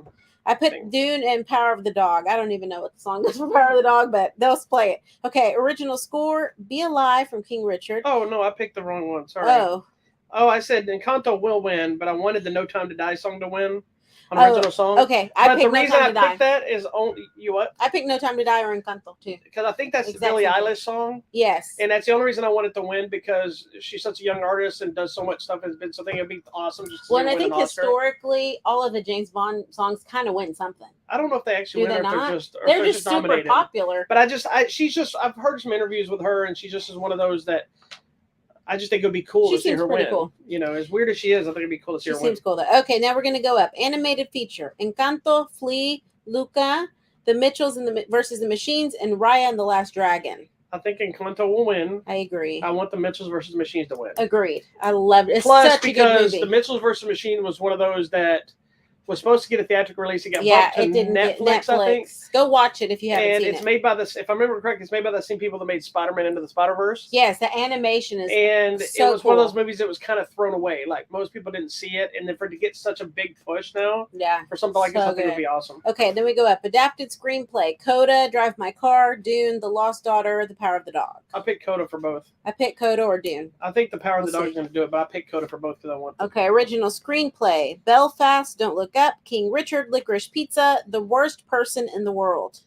I put Dune and Power of the Dog. I don't even know what the song is for Power of the Dog, but they'll play it. Okay, original score: Be Alive from King Richard. Oh no, I picked the wrong one. Sorry. Oh, I said Encanto will win, but I wanted the No Time to Die song to win. Original song. Okay, but the reason I picked that is only what? I picked No Time to Die or Encanto too. Because I think that's the Billie Eilish song. Yes. And that's the only reason I wanted to win, because she's such a young artist and does so much stuff. Has been something it'd be awesome just to win I think historically all of the James Bond songs kind of win something. I don't know if they actually win, or if they're just super nominated. Popular. But I've heard some interviews with her, and she just is one of those that I just think it would be cool to see her win. Cool. You know, as weird as she is, I think it'd be cool to see her win. She seems cool though. Okay, now we're going to go up. Animated feature: Encanto, Flea, Luca, The Mitchells versus the Machines, and Raya and the Last Dragon. I think Encanto will win. I agree. I want The Mitchells versus the Machines to win. Agreed. I love it. It's Plus, such a good movie. The Mitchells versus Machine was one of those that was supposed to get a theatrical release. It got bumped to Netflix, I think. Go watch it if you haven't seen it. And it's made by if I remember correctly, it's made by the same people that made Spider-Man Into the Spider-Verse. Yes, the animation is and so it was one of those movies that was kind of thrown away. Like, most people didn't see it, and then for it to get such a big push now, for something like this, I think it would be awesome. Okay, then we go up. Adapted screenplay: Coda, Drive My Car, Dune, The Lost Daughter, The Power of the Dog. I picked Coda for both. I picked Coda or Dune. I think The Power of the Dog is going to do it, but I picked Coda for both because I want to. Okay, original screenplay: Belfast, Don't Look Up, King Richard, Licorice Pizza, The Worst Person in the World.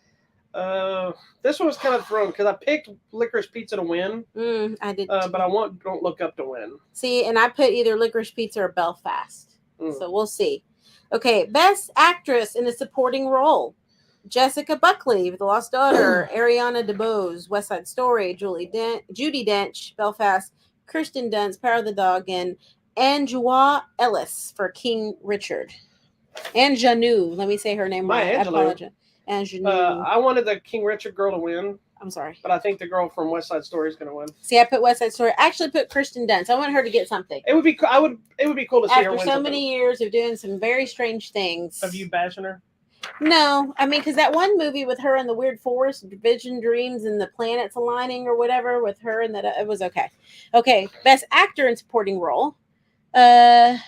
This one was kind of thrown because I picked Licorice Pizza to win. I did, but I want Don't Look Up to win. See, and I put either Licorice Pizza or Belfast. So we'll see. Okay, Best Actress in a Supporting Role: Jessica Buckley, The Lost Daughter, Ariana DeBose, West Side Story, Judi Dench, Belfast, Kirsten Dunst, Power of the Dog, and Anjua Ellis for King Richard. Anjanou, let me say her name right. I apologize. Anjanou. I wanted the King Richard girl to win. I'm sorry, but I think the girl from West Side Story is going to win. See, I put West Side Story. I actually put Kirsten Dunst. I want her to get something. It would be. It would be cool to see her win. After so many years of doing some very strange things. Of you bashing her? No, I mean, because that one movie with her in the weird forest, Vision Dreams, and the planets aligning or whatever with her, and that it was okay. Okay, Best Actor in Supporting Role. Oh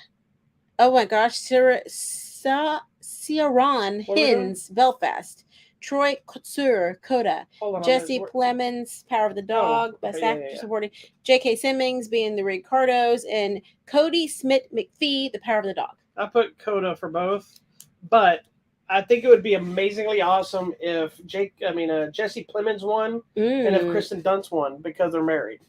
my gosh, Ciaran Hinds, Belfast. Troy Kotsur, Coda. Jesse Plemons, Power of the Dog, Best Actor Supporting. J.K. Simmons being the Ricardos, and Cody Smith McPhee, The Power of the Dog. I put Coda for both, but I think it would be amazingly awesome if Jesse Plemons won and if Kristen Dunst won because they're married.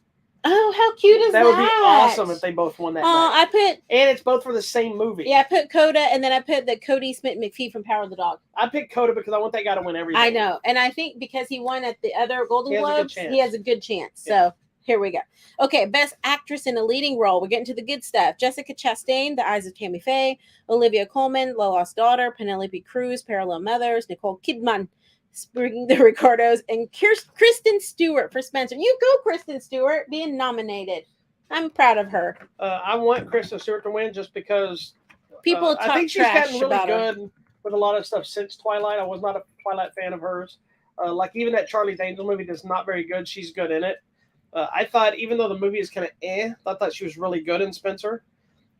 Oh, how cute is that? That would be awesome if they both won that match. And it's both for the same movie. Yeah, I put Coda, and then I put the Cody Smith McPhee from Power of the Dog. I picked Coda because I want that guy to win everything. I know, and I think because he won at the other Golden Globes, he has a good chance. Yeah. So here we go. Okay, Best Actress in a Leading Role. We're getting to the good stuff. Jessica Chastain, The Eyes of Tammy Faye. Olivia Colman, La Lost Daughter. Penelope Cruz, Parallel Mothers. Nicole Kidman, Spring the Ricardos, and Kristen Stewart for Spencer. You go, Kristen Stewart, being nominated. I'm proud of her. I want Kristen Stewart to win just because people talk I think she's trash gotten really about good her. with a lot of stuff since Twilight. I was not a Twilight fan of hers. Like even that Charlie's Angel movie that's not very good, she's good in it. I thought even though the movie is kind of I thought she was really good in Spencer.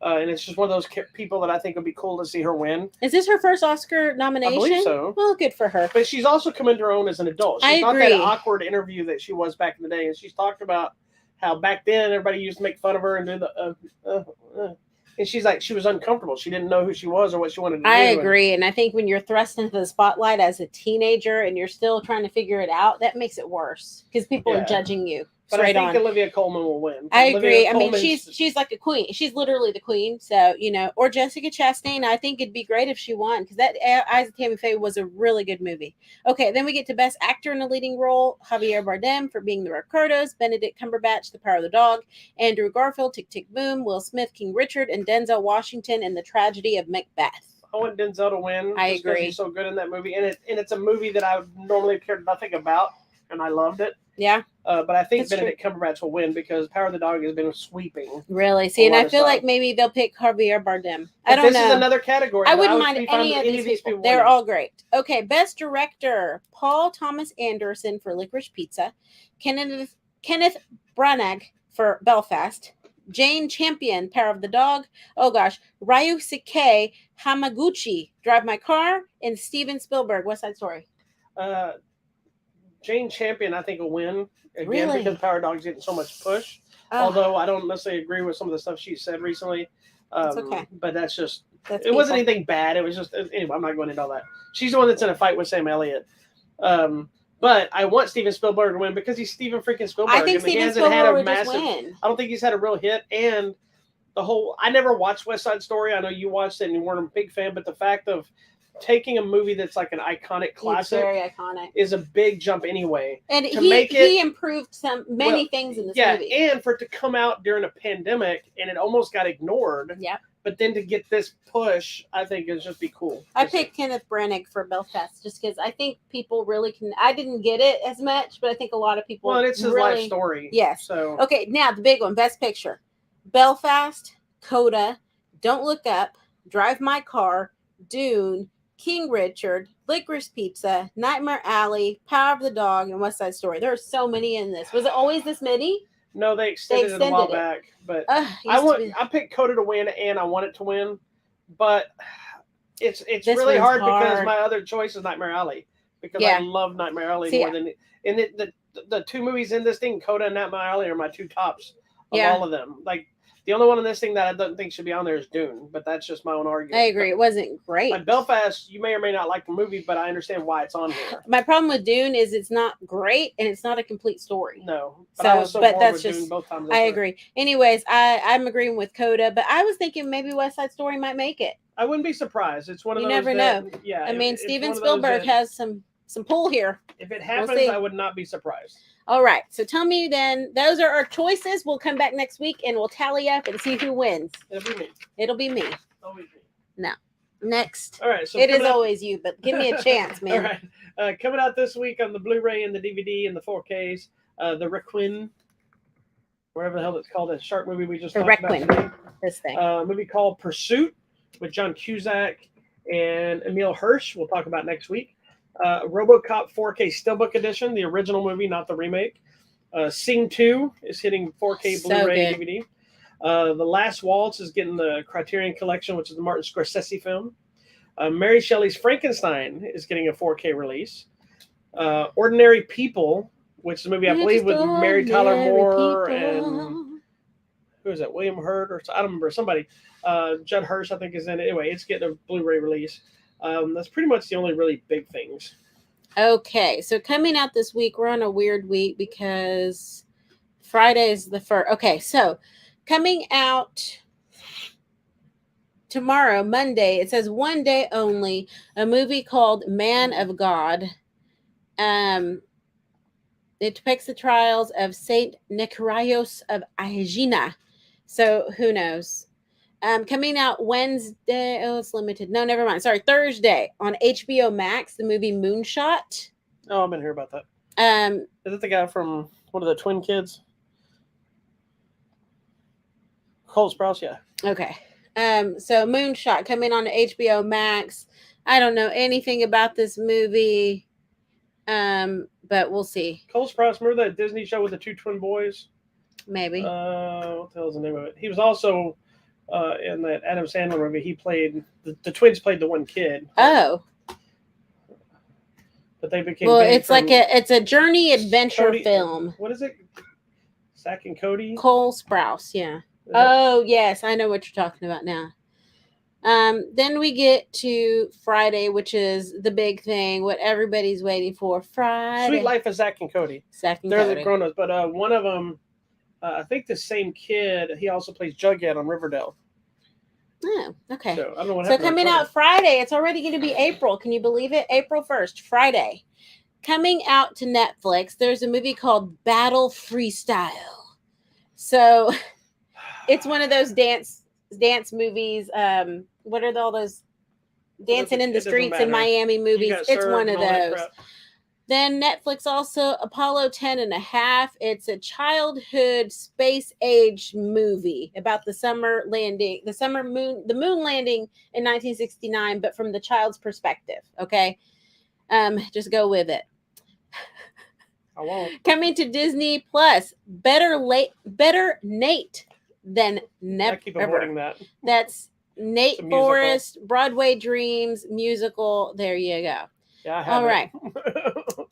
And it's just one of those people that I think would be cool to see her win. Is this her first Oscar nomination? I believe so. Well, good for her. But she's also come into her own as an adult. She's not that awkward interview that she was back in the day. And she's talked about how back then everybody used to make fun of her and do the and she's like, she was uncomfortable. She didn't know who she was or what she wanted to do. I agree. And I think when you're thrust into the spotlight as a teenager and you're still trying to figure it out, that makes it worse because people are judging you. But I think Olivia Colman will win. I agree. I mean, she's like a queen. She's literally the queen. So, or Jessica Chastain, I think it'd be great if she won because that Eyes of Tammy Faye was a really good movie. Okay, then we get to Best Actor in a Leading Role. Javier Bardem for Being the Ricardos, Benedict Cumberbatch, The Power of the Dog, Andrew Garfield, Tick, Tick, Boom, Will Smith, King Richard, and Denzel Washington in The Tragedy of Macbeth. I want Denzel to win. I agree. He's so good in that movie. And it's a movie that I would normally care nothing about, and I loved it. Yeah. But I think Benedict Cumberbatch will win because Power of the Dog has been sweeping. Really? See, and I feel like maybe they'll pick Javier Bardem. I don't know. This is another category. I wouldn't mind any of these people. They're all great. Okay, Best Director. Paul Thomas Anderson for Licorice Pizza. Kenneth Branagh for Belfast. Jane Champion, Power of the Dog. Oh gosh. Ryusuke Hamaguchi, Drive My Car. And Steven Spielberg, West Side Story. Jane Champion, I think, will win again because Power Dog's getting so much push. Although I don't necessarily agree with some of the stuff she said recently. That's okay. But that's just it wasn't anything bad. It was just anyway. I'm not going into all that. She's the one that's in a fight with Sam Elliott. But I want Steven Spielberg to win because he's Steven freaking Spielberg. I think Steven Spielberg would just win. I don't think he's had a real hit. And I never watched West Side Story. I know you watched it and you weren't a big fan, but the fact of taking a movie that's like an iconic classic very iconic is a big jump anyway. And he improved many things in this movie. And for it to come out during a pandemic and it almost got ignored. Yeah. But then to get this push, I think is just be cool. I picked Kenneth Branagh for Belfast just because I think people really can. I didn't get it as much, but I think a lot of people. Well, it's his life story. Yes. So okay, now the big one, Best Picture: Belfast, Coda, Don't Look Up, Drive My Car, Dune, King Richard, Licorice Pizza, Nightmare Alley, Power of the Dog, and West Side Story. There are so many in this. Was it always this many? No, they extended it a while back. But I picked Coda to win, and I want it to win. But it's really hard because my other choice is Nightmare Alley because I love Nightmare Alley more than and the two movies in this thing, Coda and Nightmare Alley, are my two tops of all of them. Like. The only one in this thing that I don't think should be on there is Dune, but that's just my own argument. I agree. It wasn't great. Like Belfast, you may or may not like the movie, but I understand why it's on here. My problem with Dune is it's not great and it's not a complete story. No. But I was so bored with Dune both times. I agree. Anyways, I'm agreeing with Coda, but I was thinking maybe West Side Story might make it. I wouldn't be surprised. It's one of those. You never know. Yeah. I mean, Steven Spielberg has some pull here. If it happens, I would not be surprised. All right. So tell me then, those are our choices. We'll come back next week and we'll tally up and see who wins. It'll be me. No. Next. All right. So it is always you, but give me a chance, man. All right. Coming out this week on the Blu-ray and the DVD and the 4Ks, the Requin, whatever the hell it's called, that shark movie we just talked about today. This thing. A movie called Pursuit with John Cusack and Emile Hirsch. We'll talk about next week. RoboCop 4K Steelbook Edition, the original movie, not the remake. Sing 2 is hitting 4K Blu-ray and DVD. The Last Waltz is getting the Criterion Collection, which is the Martin Scorsese film. Mary Shelley's Frankenstein is getting a 4K release. Ordinary People, which is a movie I believe with Mary Tyler Moore and who is that? William Hurt or I don't remember somebody. Judd Hirsch I think is in it. Anyway, it's getting a Blu-ray release. That's pretty much the only really big things. Okay, so coming out this week, we're on a weird week because Friday is the first. Okay, so coming out tomorrow, Monday, it says one day only, a movie called Man of God. It depicts the trials of Saint Nicharios of Aegina. So who knows? Coming out Wednesday. Oh, it's limited. No, never mind. Sorry, Thursday on HBO Max, the movie Moonshot. Oh, I've been hearing about that. Is it the guy from one of the twin kids? Cole Sprouse, yeah. Okay. So Moonshot coming on to HBO Max. I don't know anything about this movie. But we'll see. Cole Sprouse, remember that Disney show with the two twin boys? Maybe. What the hell's the name of it? He was also in that Adam Sandler movie. He played the twins played the one kid. Oh. But they became it's like it's a journey adventure film. What is it? Zack and Cody? Cole Sprouse, yeah. Oh, yes, I know what you're talking about now. Then we get to Friday, which is the big thing, what everybody's waiting for. Friday. Sweet Life of Zack and Cody. They're the grown-ups, but one of them, I think the same kid, he also plays Jughead on Riverdale. Oh, okay. So I don't know what happened. So coming out Friday, it's already going to be April. Can you believe it? April 1st, Friday. Coming out to Netflix, there's a movie called Battle Freestyle. So it's one of those dance movies. What are all those dancing in the streets in Miami movies? It's one of those. Then Netflix also Apollo 10.5. It's a childhood space age movie about the moon landing in 1969, but from the child's perspective. Okay. Just go with it. I won't. Coming to Disney Plus, Better Nate than never. I keep avoiding that. That's Nate Forrest, Broadway Dreams musical. There you go. Yeah, I have all right.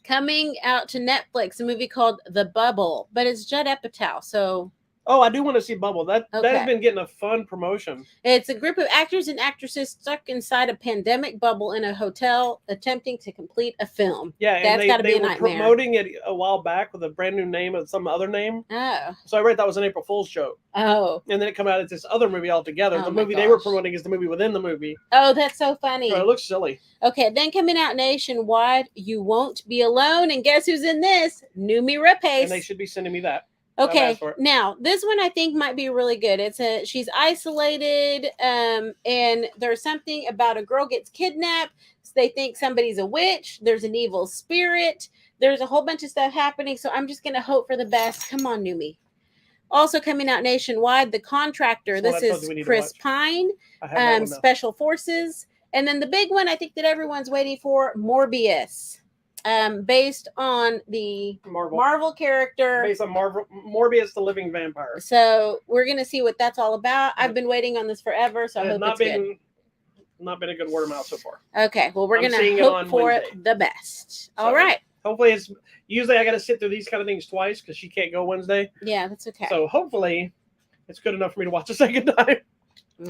Coming out to Netflix, a movie called The Bubble, but it's Judd Apatow. So. Oh, I do want to see Bubble. That has been getting a fun promotion. It's a group of actors and actresses stuck inside a pandemic bubble in a hotel attempting to complete a film. Yeah, that's got to be a nightmare. They were promoting it a while back with a brand new name and some other name. Oh. So I read that was an April Fool's joke. Oh. And then it came out as this other movie altogether. The movie they were promoting is the movie within the movie. Oh, that's so funny. So it looks silly. Okay, then coming out nationwide, You Won't Be Alone. And guess who's in this? Noomi Rapace. And they should be sending me that. Okay, now this one I think might be really good. She's isolated, and there's something about a girl gets kidnapped. So they think somebody's a witch. There's an evil spirit. There's a whole bunch of stuff happening. So I'm just gonna hope for the best. Come on, Noomi. Also coming out nationwide, The Contractor. This is Chris Pine, Special Forces, and then the big one I think that everyone's waiting for, Morbius. Based on the Marvel character. Based on Morbius, the living vampire. So we're going to see what that's all about. I've been waiting on this forever, so I hope it's good. Not been a good word of mouth so far. Okay, well, we're going to hope for the best. All right. Hopefully usually I got to sit through these kind of things twice because she can't go Wednesday. Yeah, that's okay. So hopefully it's good enough for me to watch a second time.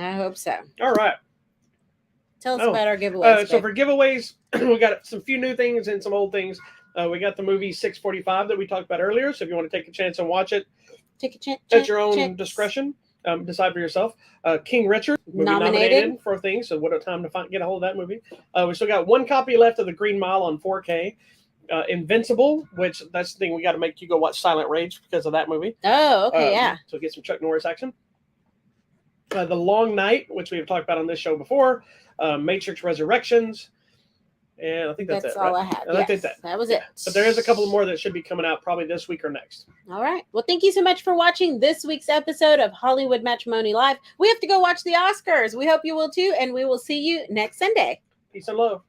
I hope so. All right. Tell us about our giveaways. So for giveaways, we got some few new things and some old things. We got the movie 645 that we talked about earlier. So if you want to take a chance and watch it, take a chance at your own discretion. Decide for yourself. King Richard, movie nominated for things. So what a time to get a hold of that movie. We still got one copy left of The Green Mile on 4K. Invincible, which that's the thing we got to make you go watch Silent Rage because of that movie. Oh, okay, yeah. So get some Chuck Norris action. The Long Night, which we've talked about on this show before. Matrix Resurrections, and I think that's it. All I have. I think that was it. But there is a couple more that should be coming out probably this week or next. All right. Well, thank you so much for watching this week's episode of Hollywood Matrimony Live. We have to go watch the Oscars. We hope you will too, and we will see you next Sunday. Peace and love.